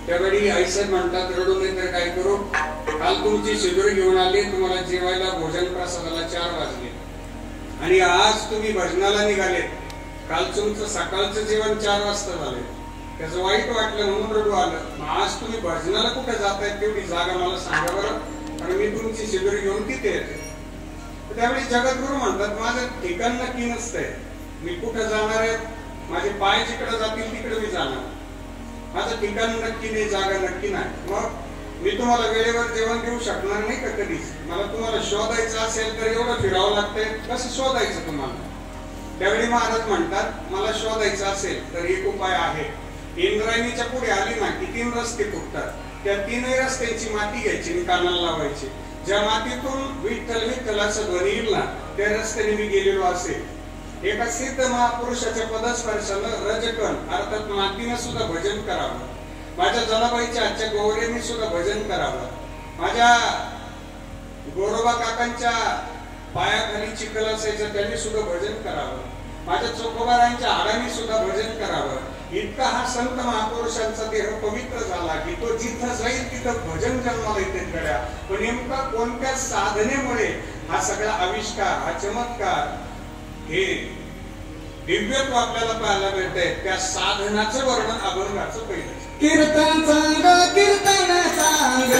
त्यावेळी आईसाहेब म्हणतात, रडू नये तर काय करू, काल तुमची शिदोरी घेऊन आली, तुम्हाला जेवायला भोजन प्रसादाला 4 वाजले आणि आज तुम्ही भजनाला निघाले. काल तुमचं सकाळचं जेवण 4 वाजता झाले. त्याचं वाईट वाटलं म्हणून रडू आलं. आज तुम्ही भजनाला कुठे जाताय तेवढी जागा मला सांगा बरं, आणि मी तुमची शिदोरी घेऊन तिथे येते. त्यावेळी जगद्गुरू म्हणतात, माझं ठिकाण नक्की नसतंय, मी कुठे जाणार आहे, माझे पाय जिकडे जातील तिकडे मी जाणार, माझं ठिकाण नक्की नाही, जागा नक्की नाही. मग मी तुम्हाला वेळेवर जेवण देऊ शकणार नाही का कधीच. मला तुम्हाला शोधायचं असेल तर एवढं फिरावं लागतंय, कसं शोधायचं तुम्हाला? त्यावेळी महाराज म्हणतात, मला शोधायचं असेल तर एक उपाय आहे. इंद्रायणीच्या पुढे आली ना की 3 रस्ते फुटतात. त्या तीनही रस्त्यांची माती घ्यायची आणि कानाला लावायची. ज्या मातीतून विठ्ठल विठ्ठल असं ध्वनी येईल ना त्या रस्त्याने मी गेलेलो असेल. एका सिद्ध महापुरुषाच्या पदस्पर्शानं रजकण अर्थात मातीने सुद्धा भजन करावं. माझ्या जनाबाईच्या आजच्या गौऱ्यांनी सुद्धा भजन करावं. माझ्या गोरोबा काकांच्या पायाखाली चिखल असायचं त्यांनी सुद्धा भजन करावं. माझ्या चोखोबारांच्या हाडांनी सुद्धा भजन करावं. इतका हा संत महापुरुषांचा देह पवित्र झाला की तो जिथं जाईल तिथं भजन जन्माला येते गड्या. पण नेमका कोणत्या साधनेमुळे हा सगळा आविष्कार, हा चमत्कार, हे दिव्यत्व आपल्याला पाहायला मिळतंय. त्या साधनाचं वर्णन अभंगाचं पहिलं. कीर्तन सांग, कीर्तन सांग,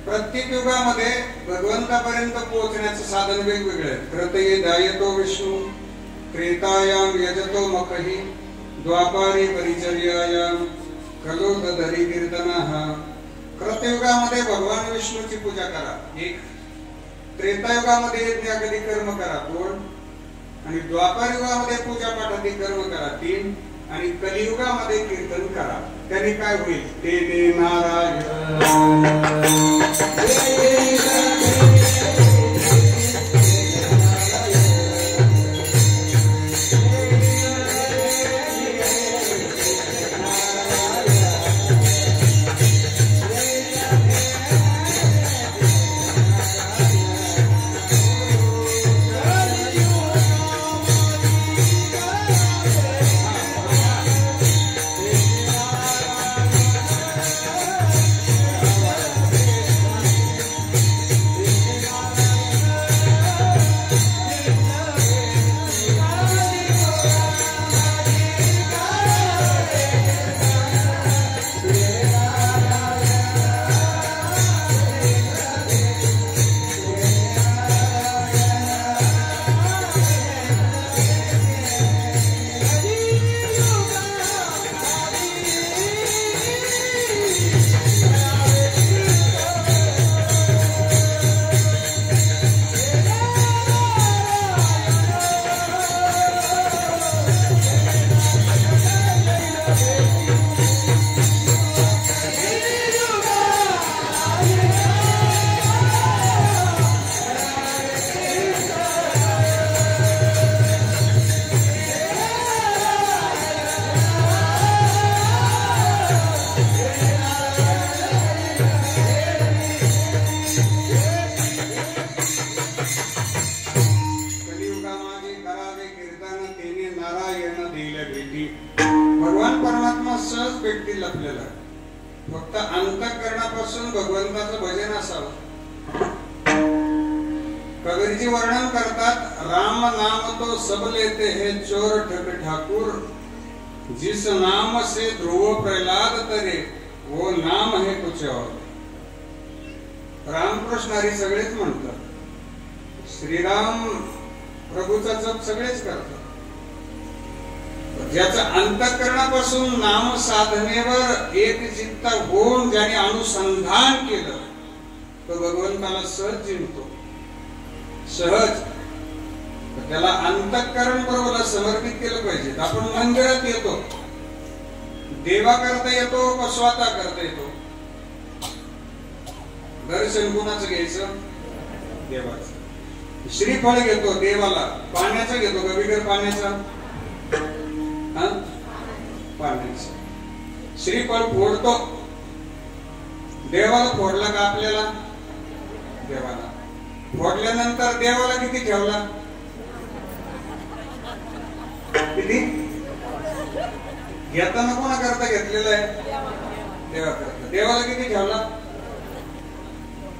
प्रत्येक युगामध्ये भगवंतापर्यंत पोहोचण्याचं साधन वेगवेगळे. त्रतये दायतो विष्णू, त्रेतायाम यजतो मखहि, द्वापारी परिचर्यायाम खलो तदरी कीर्तनः. कृतयुगामध्ये भगवान विष्णूची पूजा करा, एक. त्रेतायुगामध्ये यज्ञागदी कर्म करा, 2. आणि द्वापार युगामध्ये पूजा पाठादी कर्म करा, 3. आणि कलियुगामध्ये कीर्तन करा. त्याने काय होईल? ते नारायण नारायण देईल भेटी. भगवान परमात्मा सहज भेटतील आपल्याला. फक्त अंतःकरणापासून भगवंताचं भजन असावं. कबीरजी वर्णन करतात, राम नाम तो सब लेते हैं चोर ठग ठाकुर, जिस नाम से ध्रुव प्रहलाद तरे वो नाम है कुछ और. रामकृष्ण हरी सगळेच म्हणतात, श्रीराम प्रभूचा जप सगळेच करतात. ज्याचं अंतःकरणापासून नाम साधनेवर एक चित्त होऊन ज्याने अनुसंधान केलं तो भगवंताला सहज जिंकतो. सहज. त्याला अंतःकरण प्रभूला समर्पित केलं पाहिजे. आपण मंदिरात येतो, देवा करता येतो का स्वतः करता येतो? दर्शन कोणाचं घ्यायचं? देवाचं. श्रीफळ घेतो देवाला, पाण्याचं घेतो का बिगर पाण्याचा? पाण्याचं. श्रीफळ फोडतो देवाला, फोडला का आपल्याला? देवाला. फोडल्यानंतर देवाला किती ठेवला? किती? घेताना कोणा करता घेतलेला आहे? देवा करता. देवाला किती ठेवला?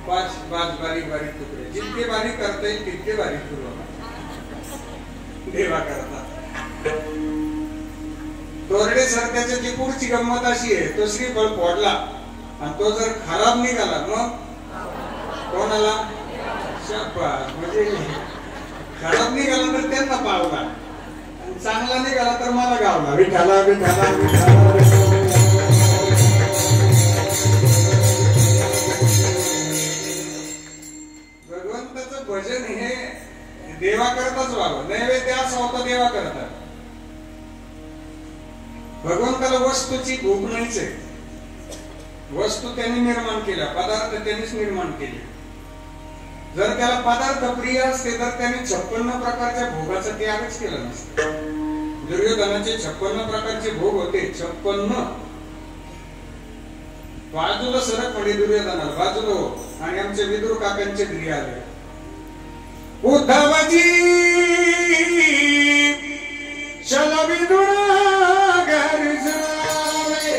5 बारीक बारीक तुकडे. जितके बारीक करता येईल तितके बारीक देवा करता. तोरडे सर त्याची पुढची गंमत अशी आहे, तो श्रीफळ फोडला आणि तो जर खराब निघाला मग कोणाला? शाबास. म्हणजे खराब निघाला तर त्यांना पावला, चांगला निघाला तर मला गावला. विठाला विठाला विठाला. भगवंताचं भजन हे देवा करताच व्हावं. नैवेद्य असा होता देवा करता. भगवंताला वस्तूची भूक नाहीच आहे. वस्तू त्यांनी निर्माण केल्या, पदार्थ त्यांनीच निर्माण केले. जर त्याला पदार्थ प्रिय असते तर त्याने 56 प्रकारच्या भोगाचा त्यागच केला नसता. दुर्योधनाचे 56 प्रकारचे भोग होते. 56. बाजूला सरक म्हणजे दुर्योधनाला बाजूला हो. आणि आमचे विदुर काकांचे घरी आले. उद्धवजी चल विदुरा घर जावे.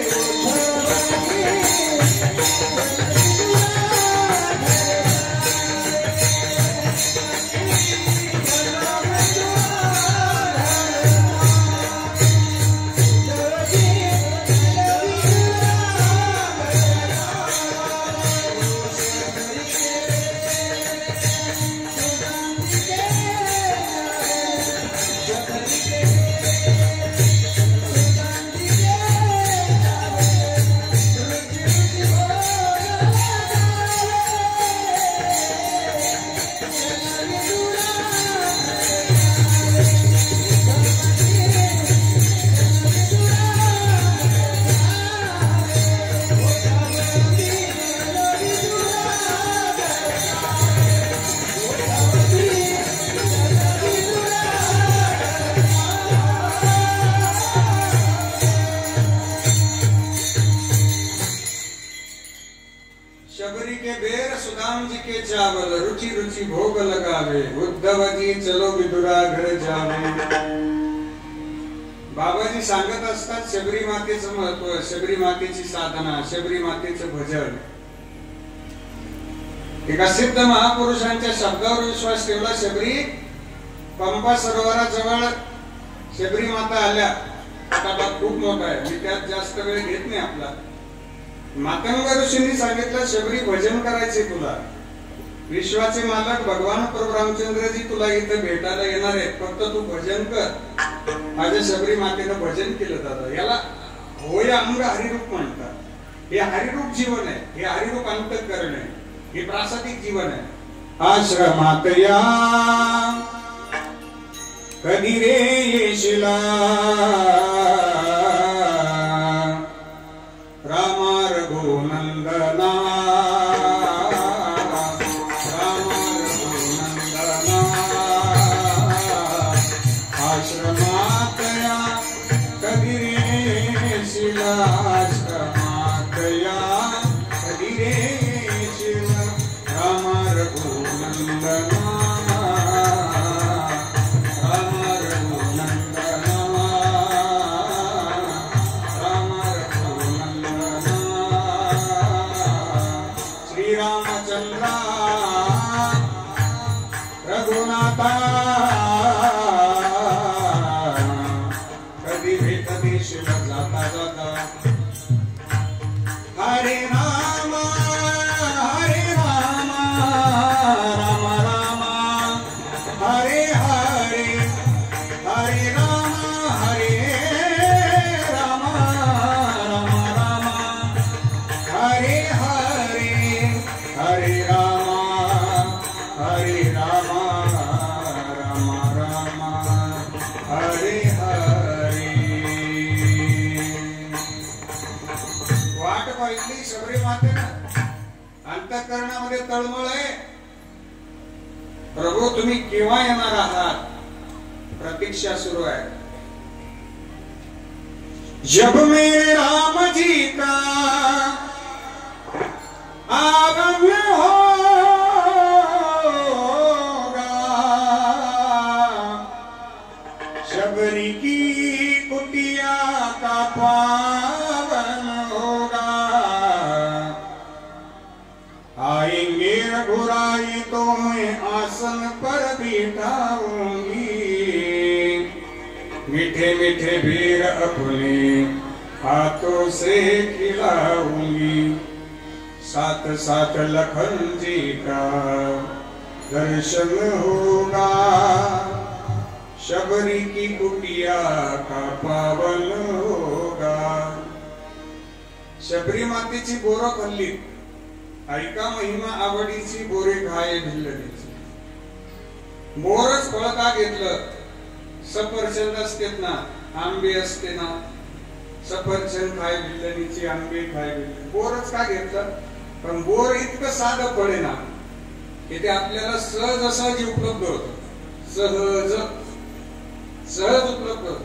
चावल रुचि रुचि भोग लगावे. उद्धवजी चलो विदुरा घर जावे. बाबाजी सांगत असतात शबरी मातेचं महत्व, शबरी मातेची साधना, शबरी मातेचं भजन. एका सिद्ध महापुरुषांच्या शब्दावर विश्वास ठेवला. शबरी पंपा सरोवराजवळ शबरी माता आल्या. आता खूप मोठा आहे, मी त्यात जास्त वेळ घेत नाही आपला. मातंग ऋषींनी सांगितलं शबरी भजन करायचे तुला. विश्वाचे मालक भगवान प्रभू रामचंद्रजी तुला इथे भेटायला येणार आहेत, फक्त तू भजन कर. माझ्या शबरी मातेनं भजन केलं दादा. याला होय अंग हरिरूप म्हणतात. हे हरिरूप जीवन आहे, हे हरिरूप अंतःकरण आहे, हे प्रासादिक जीवन आहे. आश्रमात या कधी रे येशिला रामा रघुनंदना. आश्रमातया कधी रे शिला, आश्रमातया कधी रे शिला रामा रघुनंदना, रामा रघुनंदना. हरे हरे राम हरे राम राम राम हरे हरे हरे राम हरे राम राम राम हरे हरे. वाट पाहिली शबरी मातेनं, अंतःकरणामध्ये तळमळ आहे. प्रभू तुम्ही केव्हा येणार आहात? प्रतीक्षा सुरू आहे. जब मेरे राम जी का आगमन होगा, शबरी की कुटिया का पावन होगा. आएंगे रघुराई तो मैं आसन पर बिठाऊंगी, मीठे मीठे बेर अपने हाथों से खिलाऊंगी. साथ साथ लखन जी का दर्शन होगा, शबरी की कुटिया का पावन होगा. शबरी मातेची बोरं खाल्ली. ऐका महिमा आवडीची बोरे घाय भिल्लडीची. बोरच फळ का घेतलं? सफरचंद असतेत ना, आंबे असते ना, सफरचंद खाय भिल्लडीची, आंबे खाय भिल्लडी. बोरच का घेतलं? पण बोर इतकं साधं फळे ना की ते आपल्याला सहज उपलब्ध होत. सहज उपलब्ध होत.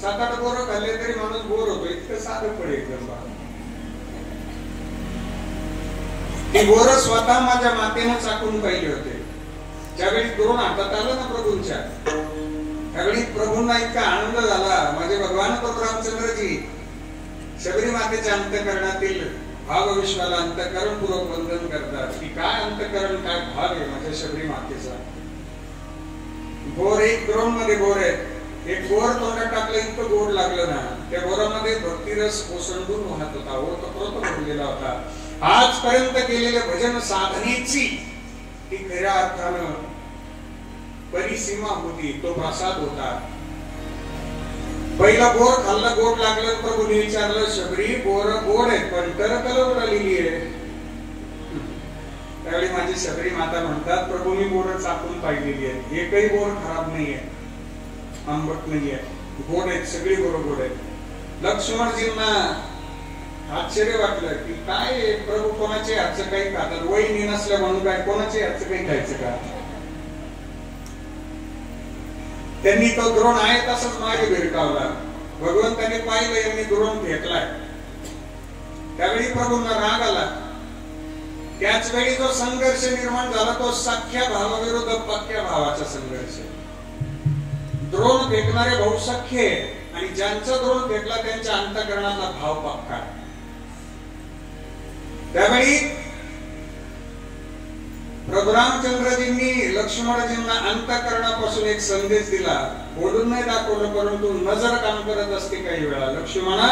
7-8 बोरं खाल्ले तरी माणूस बोर होतो. इतकं साधं फळे एकदम. ती बोरं स्वतः माझ्या मातेनं चाकून पाहिले होते. ज्यावेळी द्रोण हातात आलं ना प्रभूंच्या, त्यावेळी प्रभूंना इतका आनंद झाला. माझे भगवान प्रभू रामचंद्रजी शबरी मातेच्या अंतःकरणातील भाव विश्वाला अंतःकरण पूर्वक वंदन करतात की काय अंतःकरण, काय भाव आहे माझ्या शबरी मातेचा. बोर एक द्रोण मध्ये बोर आहे. एक बोर तोंडात टाकलं, इतकं गोड लागलं ना, त्या बोरामध्ये भक्तिरस ओसंडून वाहत होता. ओतप्रोत भरलेला होता. आजपर्यंत केलेल्या भजन साधनेची ती खऱ्या अर्थानं परिसीमा होती. तो प्रसाद होता. पहिला बोर खाल्ला, गोड लागलं. प्रभूने विचारलं, शबरी बोर गोड आहेत पण तरतल उडालेली आहे. त्यावेळी माझी शबरी माता म्हणतात, प्रभू मी बोर चाकून पाहिलेली आहे. एकही बोर खराब नाहीये, आंबट नाहीये, गोड आहेत. सगळी बोर गोड आहेत. लक्ष्मणजींना आश्चर्य वाटलं की काय प्रभू कोणाचे हातचं काही खातात? वहिनी नसल्या म्हणून काय कोणाचे हातचं काही खायचं का? त्यांनी तो द्रोण आहे तसंच मागे भिरकावला. भगवंताने पाहिलं, यांनी द्रोण फेकलाय. त्यावेळी प्रभूंना राग आला. त्याच वेळी जो संघर्ष निर्माण झाला तो सख्या भावाविरुद्ध पक्क्या भावाचा संघर्ष. द्रोण फेकणारे भाऊ सख्य आणि ज्यांचा द्रोण फेकला त्यांच्या अंतःकरणातला भाव पक्का. त्यावेळी प्रभू रामचंद्रजींनी लक्ष्मणजींना अंतःकरणापासून एक संदेश दिला. बोलून नाही दाखवलं, परंतु नजर काम करत असते काही वेळा. लक्ष्मणा,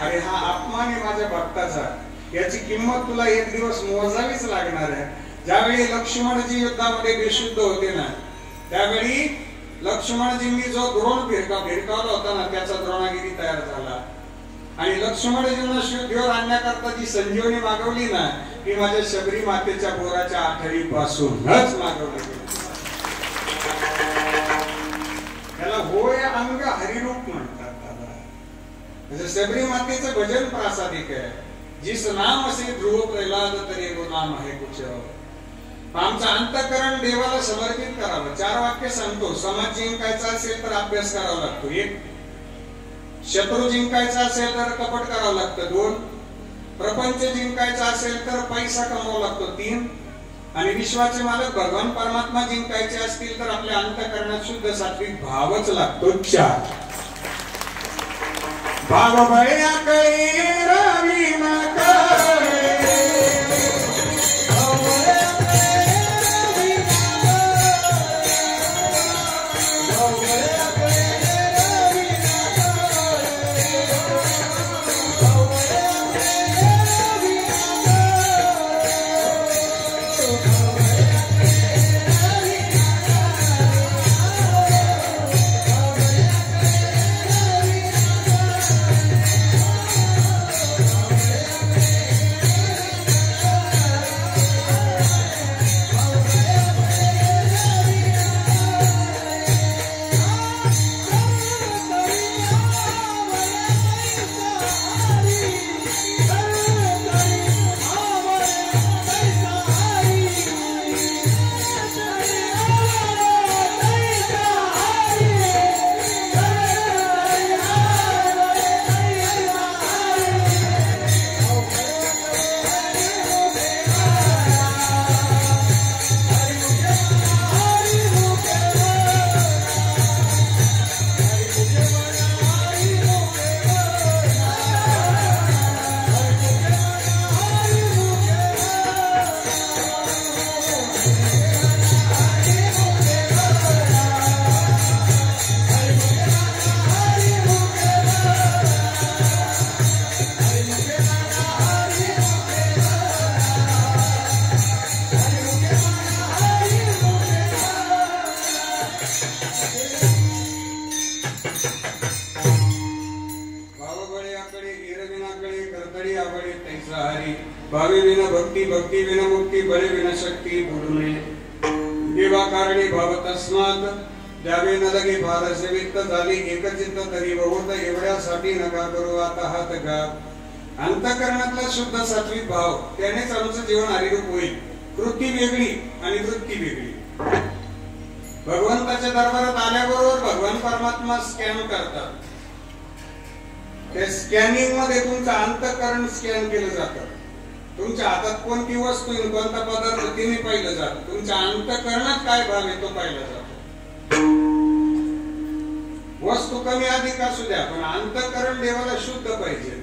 अरे हा अपमान आहे माझ्या भक्ताचा, याची किंमत तुला एक दिवस मोजावीच लागणार आहे. ज्यावेळी लक्ष्मणजी युद्धामध्ये बेशुद्ध होते ना, त्यावेळी लक्ष्मणजींनी जो द्रोण भिरकावला होता ना, त्याचा द्रोणागिरी तयार झाला. आणि लक्ष्मणजींना शुद्धीवर आणण्याकरता जी संजीवनी मागवली ना, ती माझ्या शबरी मातेच्या बोराच्या आठडीपासूनच मागवली गेली. त्याला होय अंग हरिरूप म्हणतात. दादा शबरी मातेचं भजन प्रासादिक आहे. जिस नाम से ध्रुव प्रल्हाद तरी वो नाम आहे कुछ. आमचं अंतःकरण देवाला समर्पित करावं. 4 वाक्य सांगतो. समाज जिंकायचा असेल तर अभ्यास करावा लागतो. 1. शत्रू जिंकायचा असेल तर कपट करावं लागतं. 2. प्रपंच जिंकायचा असेल तर पैसा कमवावा लागतो. 3. आणि विश्वाचे मालक भगवान परमात्मा जिंकायचे असतील तर आपल्या अंतःकरणात शुद्ध सात्विक भावच लागतो. 4. भाव भया काही रवी न करे, भावबळ्याकडे गिरविनाकडे करतडी आवडे तैसा हरी भावे विना भक्ती भक्ती विना मुक्ती बळे विना शक्ती बुडू नये देवा कारणी भाव तस्मात द्यावे न लगे फारसे वित्त झाली एकचित्त तरी बहुत एवढ्यासाठी नका करू आता हात घात अंतःकरणातला शुद्ध सात्विक भाव त्यानेच आमचं जीवन हरिरूप होईल कृती वेगळी आणि वृत्ती वेगळी भगवंताच्या दरबारात आल्याबरोबर भगवान परमात्मा स्कॅन करतात त्या स्कॅनिंग मध्ये तुमचं अंतःकरण स्कॅन केलं जातं तुमच्या हातात कोणती वस्तू कोणता पदार्थ तिने पाहिलं जातं तुमच्या अंतःकरणात काय भाव आहे तो पाहिला जातो वस्तू कमी अधिक असू द्या पण अंतःकरण देवाला शुद्ध पाहिजे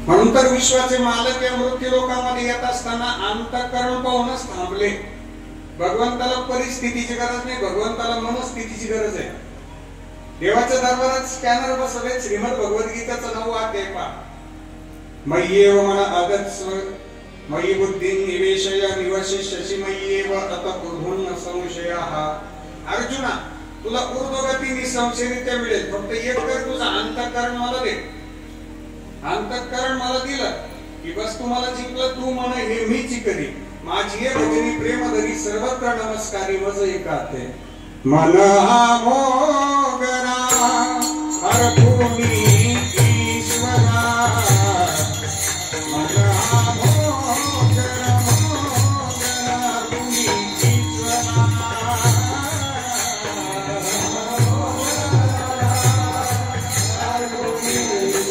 म्हणून तर विश्वाचे मालक या मृत्यू लोकांमध्ये येत असताना अंतःकरण पाहूनच थांबले भगवंताला परिस्थितीची गरज नाही भगवंताला मनस्थितीची गरज आहे देवाच्या दरबारात स्कॅनर बसवले श्रीमद भगवद्गीतेचं 9 अध्याय पहा मय्येव मन आगत्स्व मयि बुद्धी निवेशय निवशिष्यसि मय्येव तत कुर्भुन्न संशयः अर्जुना तुला ऊर्ध्वगती निसंशयरित्या मिळेल फक्त एक कर तुझं अंतःकरण मला दे अंतःकरण मला दिलं की बस तुम्हाला जिंकलं तू म्हण हे मीच करी माझी एक भजनी प्रेम धरी सर्वत्र नमस्कारी मज एकाते मन हा मोगरा हरभूमी ईश्वरा मन हा मोगरा भूमी ईश्वरा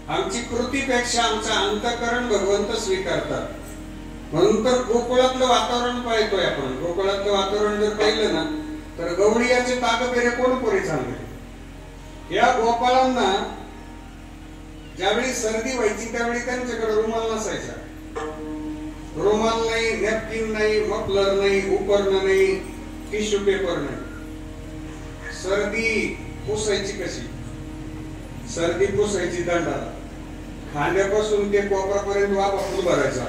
आमची कृतीपेक्षा आमचं अंतःकरण भगवंत स्वीकारतात म्हणून तर गोकुळातलं वातावरण पाहतोय आपण गोकुळातलं वातावरण जर पाहिलं ना तर गवळीयाचे ताकपेरे कोण पोरे चांगले या गोपाळांना ज्यावेळी सर्दी व्हायची त्यावेळी त्यांच्याकडे रुमाल नसायचा रुमाल नाही नॅपकिन नाही मफलर नाही उपरणं नाही टिश्यू पेपर नाही सर्दी पुसायची कशी सर्दी पुसायची दंडाला खांद्यापासून ते कोपरापर्यंत वाफा फुल भरायचा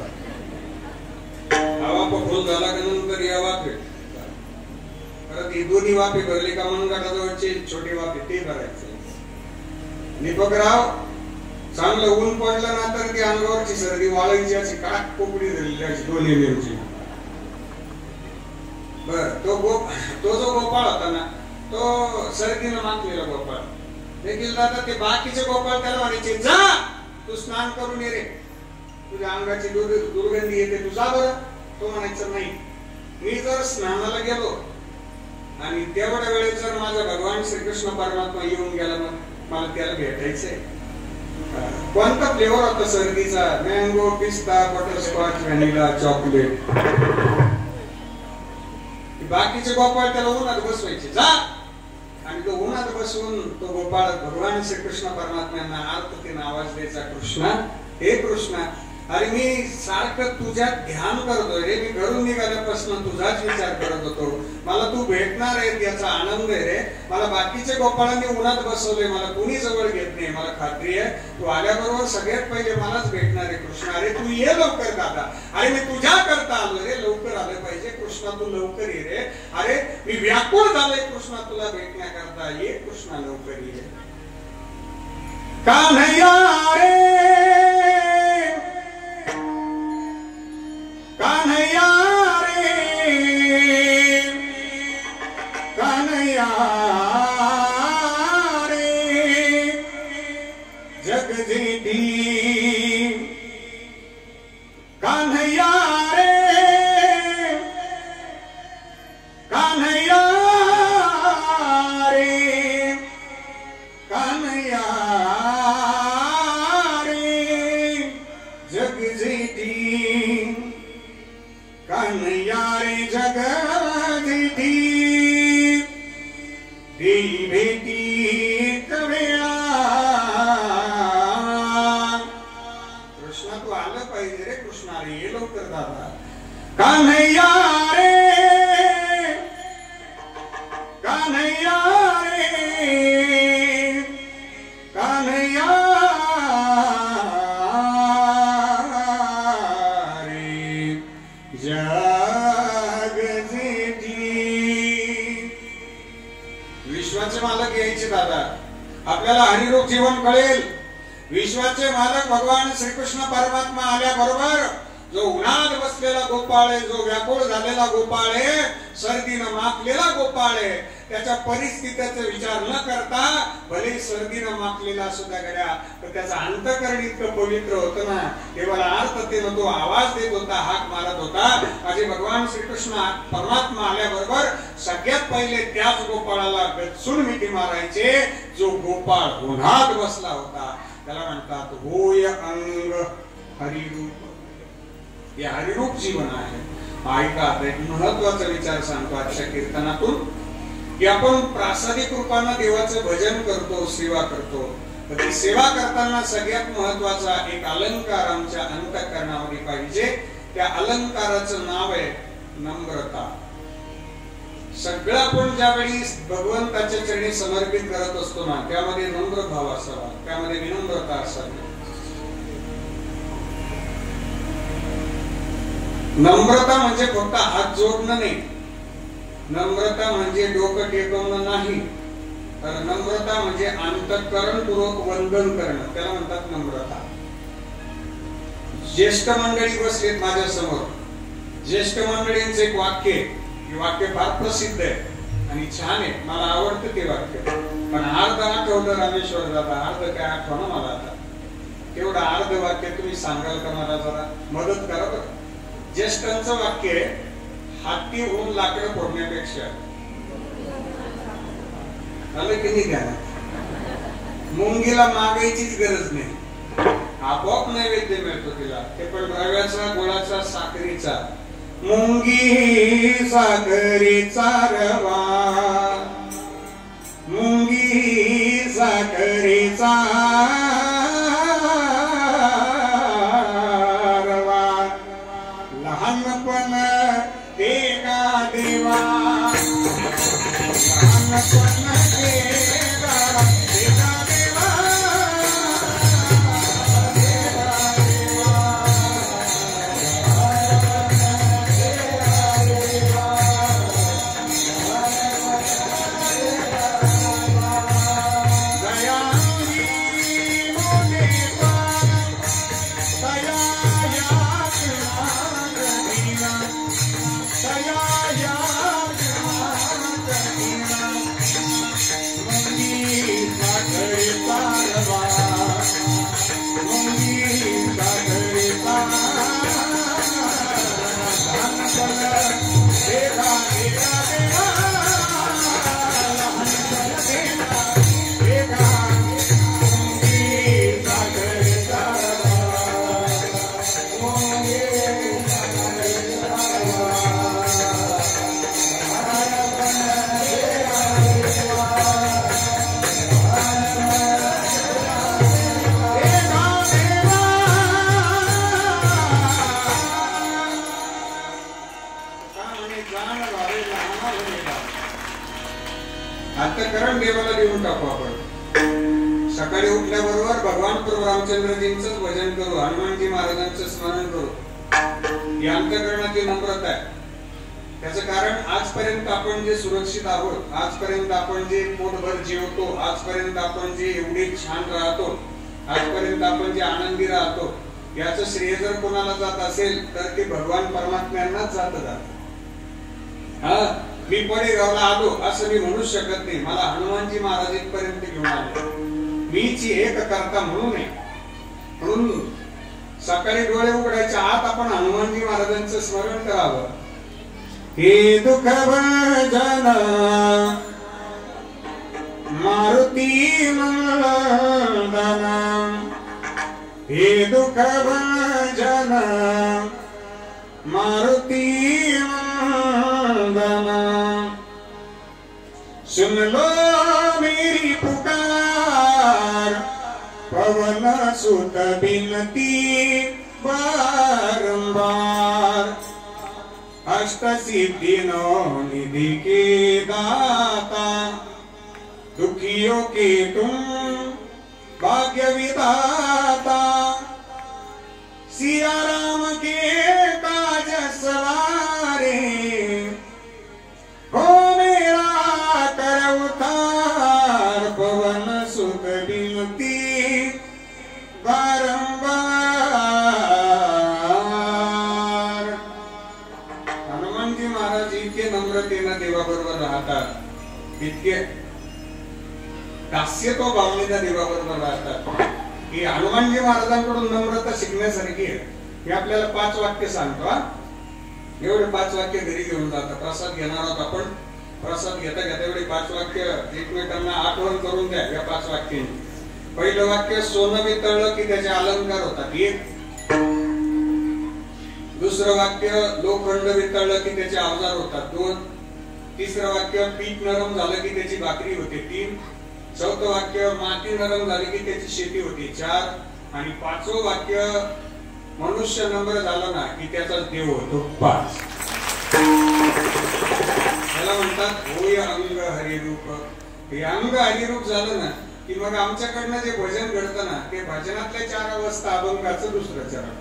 हा वाफा फुल झाला का नंतर या वाफे परत ही दोन्ही वाफे भरले का मनगटाजवळचे छोटे वाफे ते भरायचे दीपकराव चांगलं ऊन पडलं ना तर ती अंगावरची सर्दी वाळायची अशी काट कोपडी झालेली अशी दोन्ही नेमची बर तो जो गोपाळ होता ना तो सर्दीनं मागलेला गोपाळ देखील दादा ते बाकीचे गोपाळ त्याला म्हणायचे जा तू स्नान करून ये रे तुझ्या अंगाची दुर्गंधी येते तू जा बरं तो म्हणायचा नाही मी जर स्नानाला गेलो आणि तेवढ्या वेळेस जर माझा भगवान श्रीकृष्ण परमात्मा येऊन गेला मग मला त्याला भेटायचंय कोणता फ्लेवर होता सर्दीचा मँगो पिस्ता बटरस्कॉच व्हॅनिला चॉकलेट बाकीचे गोपाळ त्याला उन्हात बसवायचे जा आणि तो उन्हात बसून तो गोपाळ भगवान श्रीकृष्ण परमात्म्यांना आर्ततेने आवाज द्यायचा कृष्णा हे कृष्णा अरे मी सारखं तुझ्यात ध्यान करतोय रे मी घरून निघाल्यापासून तुझाच विचार करत होतो मला तू भेटणार आहे याचा आनंद आहे रे मला बाकीचे गोपाळांनी उन्हात बसवले मला कुणी जवळ घेत नाही मला खात्री आहे तू आल्याबरोबर सगळ्यात पहिले मलाच भेटणार आहे कृष्णा अरे तू ये लवकर दादा अरे मी तुझ्या करता आलो रे लवकर आलं पाहिजे कृष्णा तू लवकर ये रे अरे मी व्याकुळ झालोय कृष्णा तुला भेटण्याकरता ये कृष्णा लवकर ये कान्हैया रे कान्हैया रे कान्हैया रे जग जेठी कान्हैया रे कान्हैया रे कान्हैया कान्हैया रे जग जेठी देई भेटी कवेळा कृष्णा तू आलं पाहिजे रे कृष्णा रे ये लवकर दादा कान्हैया रे कान्हैया रे कान्हैया विश्वाचे मालक यायचे दादा आपल्याला हरिरूप जीवन कळेल विश्वाचे मालक भगवान श्रीकृष्ण परमात्मा आल्याबरोबर जो उन्हात बसलेला गोपाळ आहे जो व्याकुळ झालेला गोपाळ आहे सर्दीनं माखलेला गोपाळ आहे त्याच्या परिस्थितीचा विचार न करता भले सर्दीनं माखलेला सुद्धा गड्या तर त्याचा अंतःकरण इतकं पवित्र होतं ना केवळ आर्ततेनं तो आवाज देत होता हाक मारत होता असे भगवान श्रीकृष्ण परमात्मा आल्याबरोबर सगळ्यात पहिले त्याच गोपाळाला गचून मिठी मारायचे जो गोपाळ उन्हात बसला होता त्याला म्हणतात होय अंग हरिरूप हे हरिरूप जीवन आहे ऐका एक महत्वाचा विचार सांगतो आजच्या कीर्तनातून की आपण प्रासादिक रूपाने देवाचं भजन करतो सेवा करतो ती सेवा करताना सगळ्यात महत्वाचा एक अलंकार आमच्या अंतःकरणामध्ये पाहिजे त्या अलंकाराचं नाव आहे नम्रता सगळं आपण ज्यावेळी भगवंताच्या चरणी समर्पित करत असतो ना त्यामध्ये नम्र भाव असावा त्यामध्ये विनम्रता असावी नम्रता म्हणजे फक्त हात जोडणं नाही नम्रता म्हणजे डोकं टेकवणं नाही तर नम्रता म्हणजे अंतःकरणपूर्वक वंदन करणं त्याला म्हणतात नम्रता ज्येष्ठ मंडळी बसलेत माझ्या समोर ज्येष्ठ मंडळींचे एक वाक्य हे वाक्य फार प्रसिद्ध आहे आणि छान आहे मला आवडतं ते वाक्य पण अर्ध आठवलं रामेश्वर दादा अर्ध काय आठवणं मला आता तेवढं अर्ध वाक्य तुम्ही सांगाल का मला जरा मदत करा बरं ज्येष्ठांचं वाक्य हाती होऊन लाकडं फोडण्यापेक्षा आलं की नाही घ्या मुंगीला मागायचीच गरज नाही आपोआप नैवेद्य मिळतो तिला ते पण रव्याचा गुळाचा साखरेचा मुंगी साखरेचा रवा मुंगी साखरेचा लहानपण एका देवा लहानपण एका देवा अंतःकरण देवाला देऊन टाकू आपण सकाळी उठल्याबरोबर भगवान प्रभू रामचंद्रजींचं भजन करू हनुमानजी महाराजांचं स्मरण करू ही अंतःकरणाची नम्रता आहे त्याचं कारण आजपर्यंत आपण जे सुरक्षित आहोत, आजपर्यंत आपण जे पोटभर जेवतो, आजपर्यंत आपण जे एवढे छान राहतो, आजपर्यंत आपण जे आनंदी राहतो, याचं श्रेय जर कोणाला जात असेल तर ते भगवान परमात्म्यांनाच जात. हा, मी पडेगावला आलो असं मी म्हणू शकत नाही. मला हनुमानजी महाराज इथपर्यंत घेऊन आले. मीच एक करता म्हणून आहे. म्हणून सकाळी डोळे उघडायच्या आत आपण हनुमानजी महाराजांचं स्मरण करावं. हे दुःख भजन मारुती नंदन, हे दुःख भजन मारुती नंदन, सुन लो मेरी पुकार, पवन सुत बिनती बारंबार, अष्ट सिद्धियों निधि के दाता, दुखियों के तुम भाग्य विधाता, सिया राम के काज सवारे, हो मेरा कर उतार, पवन सुत बिनती बारंबार. हनुमानजी महाराज इतके नम्रतेनं देवाबरोबर राहतात, इतके दास्यत्व भावनेनं देवाबरोबर राहतात की हनुमानजी महाराजांकडून नम्रता शिकण्यासारखी आहे. हे आपल्याला 5 वाक्य सांगतो. एवढे 5 वाक्य घरी घेऊन जातात. प्रसाद घेणार आहोत आपण. प्रसाद घेता घेता एवढे 5 वाक्य एकमेकांना आठवण करून द्या. या 5 वाक्यांनी पहिलं वाक्य, सोनं वितळलं की त्याचे अलंकार होतात. 1. दुसरं वाक्य, लोखंड वितळलं की त्याचे अवजार होतात. 2. तिसरं वाक्य, पीठ नरम झालं की त्याची भाकरी होते. 3. चौथं वाक्य, माती नरम झाली की त्याची शेती होती. 4. आणि 5वं वाक्य, मनुष्य नम्र झाला ना की त्याचा देव होतो. 5. त्याला म्हणतात होय अंग हरिरूप. हे अंग हरिरूप झालं ना की मग आमच्याकडनं जे भजन घडतं ना, ते भजनातल्या 4 अवस्था, अभंगाचं दुसरं चरण.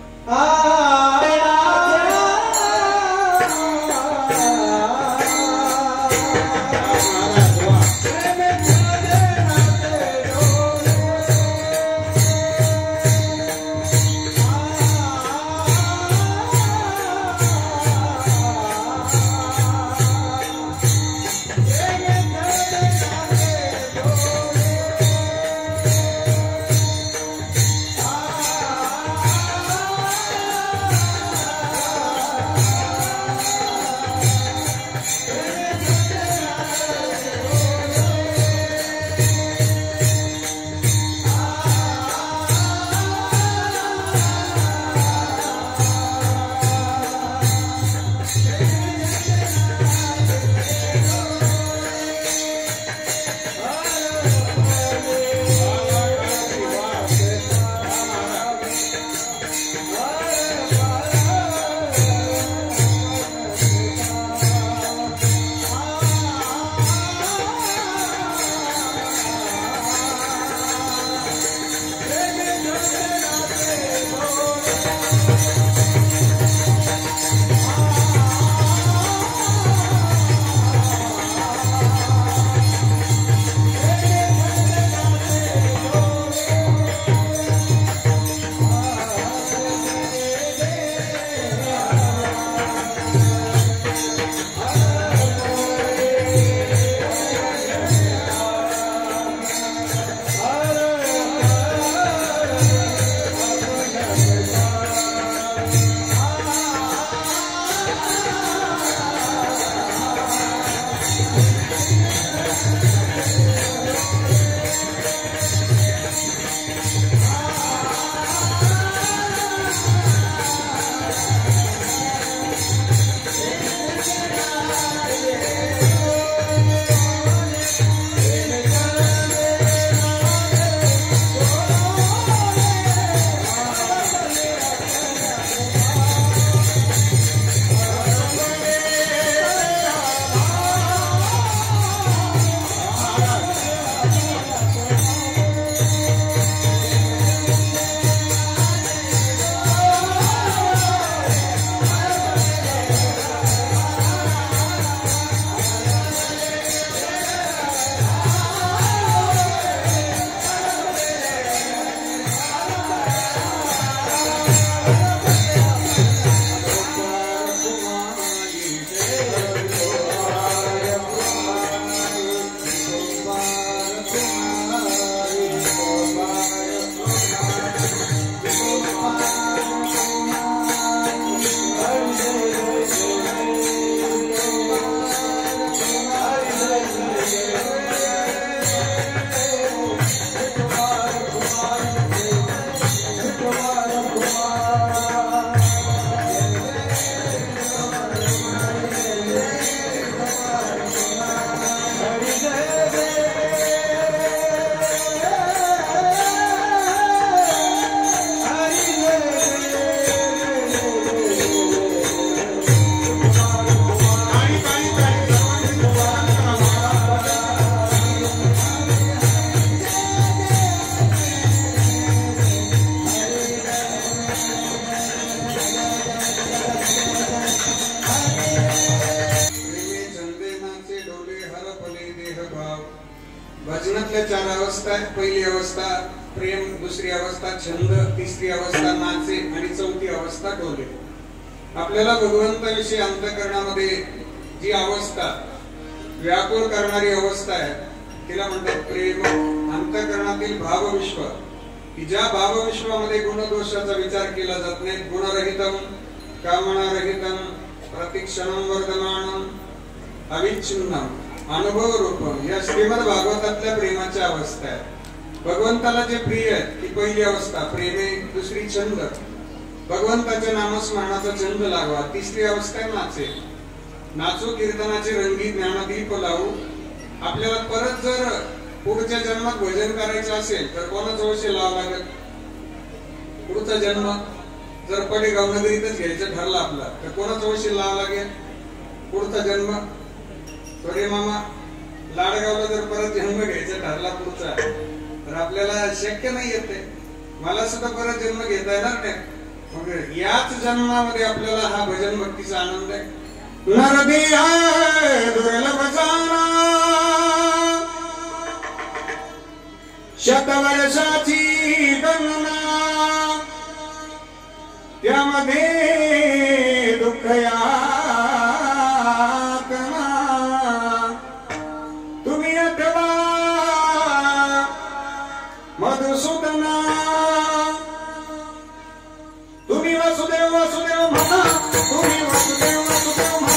अवस्था प्रेम, दुसरी अवस्था छंद, तिसरी अवस्था नाचे आणि चौथी अवस्था डोले. आपल्याला भगवंताविषयी अंतःकरणामध्ये जी अवस्था व्याकुळ करणारी अवस्था आहे तिला म्हणतात प्रेम. अंतःकरणातील भावविश्व की ज्या भावविश्वामध्ये गुणदोषाचा विचार केला जात नाही. गुणरहितम कामनारहितम प्रतिक्षणम वर्धमानम अविच्छिन्नम अनुभव रूपम या श्रीमद भागवतातल्या प्रेमाच्या अवस्था आहे. भगवंताला जे प्रिय आहे ती पहिली अवस्था प्रेमे, दुसरी छंद, भगवंताच्या नामस्मरणाचा छंद लागवा, तिसरी अवस्था नाचे. नाचू कीर्तनाचे रंगी ज्ञानदीप लावू. आपल्याला परत जर पुढच्या जन्मात भजन करायचं असेल तर कोणाचा वशी लावा लागेल? पुढचा जन्म जर पडेगाव नगरीतच घ्यायचं ठरला आपला तर कोणाचा वशी लावा लागेल? पुढचा जन्म. अरे मामा लाडगावला जर परत जन्म घ्यायचा ठरला पुढचा तर आपल्याला शक्य नाही येते. मला सुद्धा परत जन्म घेता येणार नाही. मग याच जन्मामध्ये आपल्याला हा भजन भक्तीचा आनंद आहे. नरदिया दुर्लभ जाना शतवर्षाची गणना त्यामध्ये दुःख यातना तुम्ही आठवा मधुसूदना. तुम्ही वासुदेव वासुदेव म्हणा, तुम्ही वासुदेव वासुदेव म्हणा.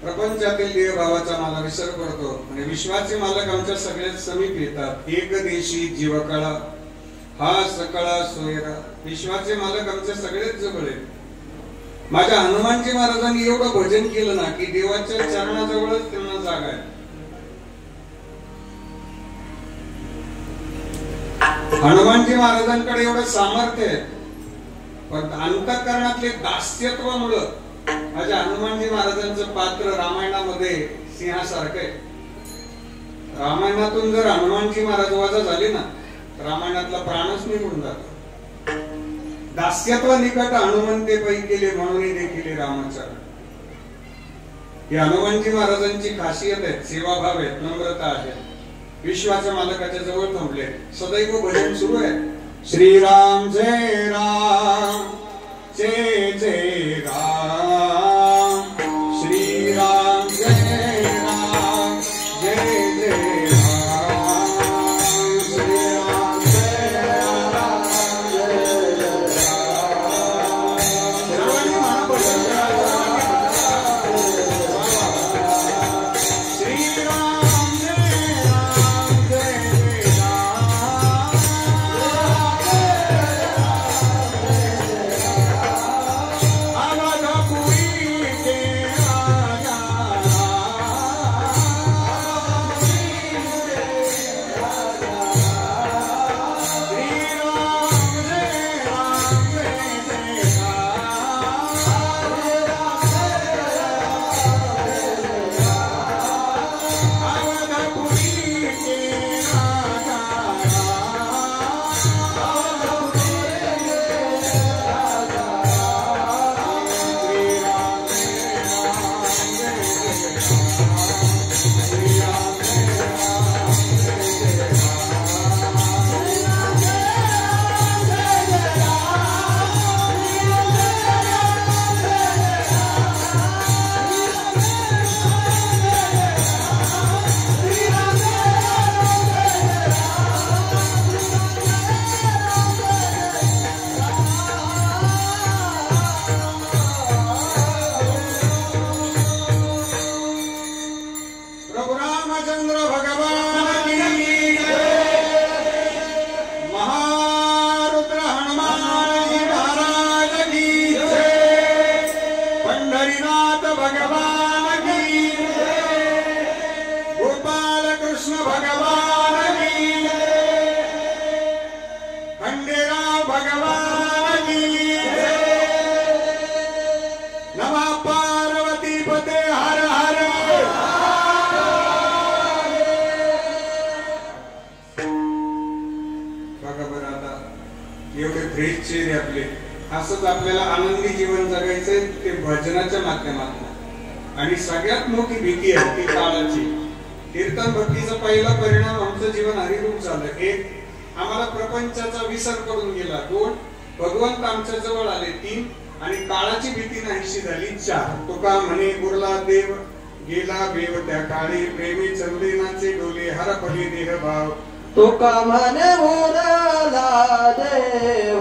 प्रपंचातील देहभावाचा मला विसर पडतो आणि विश्वाचे मालक आमच्या सगळ्यात समीप येतात. एक देशी जीवकळा हा सकळा सोयरा. विश्वाचे मालक आमच्या सगळ्यात जवळ आहेत. माझ्या हनुमानजी महाराजांनी एवढं भजन केलं ना की देवाच्या चरणाजवळच त्यांना जागा आहे. हनुमानजी महाराजांकडे एवढं सामर्थ्य आहे पण अंतःकरणातले दास्यत्वामुळे माझ्या हनुमानजी महाराजांचं पात्र रामायणामध्ये सिंहासारखं आहे. रामायणातून जर हनुमानजी महाराज वजा झाले ना तर रामायणातला प्राणच निघून जातो. दास्यत्व निकट हनुमंते पै केले म्हणून देखील रामाचरण. ही हनुमानजी महाराजांची खासियत आहे. सेवाभाव आहे, नम्रता आहे. विश्वाच्या मालकाच्या जवळ थांबले. सदैव भजन सुरू आहे. श्रीराम जय राम जय जय राम. श्रीराम जय राम जय जय राम. श्रीराम जय राम जय जय राम. सर्वांनी महाभजन श्रीराम जय राम जय जय राम. आवाज भगवान की जय, खंडेराव भगवान की जय, नमः पार्वती पते हर हर। बघा बरं आता एवढे फ्रेश चेहरे आपले, असंच आपल्याला आनंदी जीवन जगायचंय ते भजनाच्या माध्यमातून। आणि सगळ्यात मोठी भीती आहे ती काळाची। कीर्तन भक्तीचा पहिला परिणाम आमचं जीवन हरिरूप झालं। एक, आम्हाला प्रपंचाचा विसर पडून गेला। दोन, भगवंत आमच्या जवळ आले। तीन, आणि काळाची भीती नाहीशी झाली। चार, तुका म्हणे गुरला देव गेला बेव त्या काळी, प्रेमी चंद्रिनाचे डोले हरपले देह भाव। तुका म्हणे गुरला देव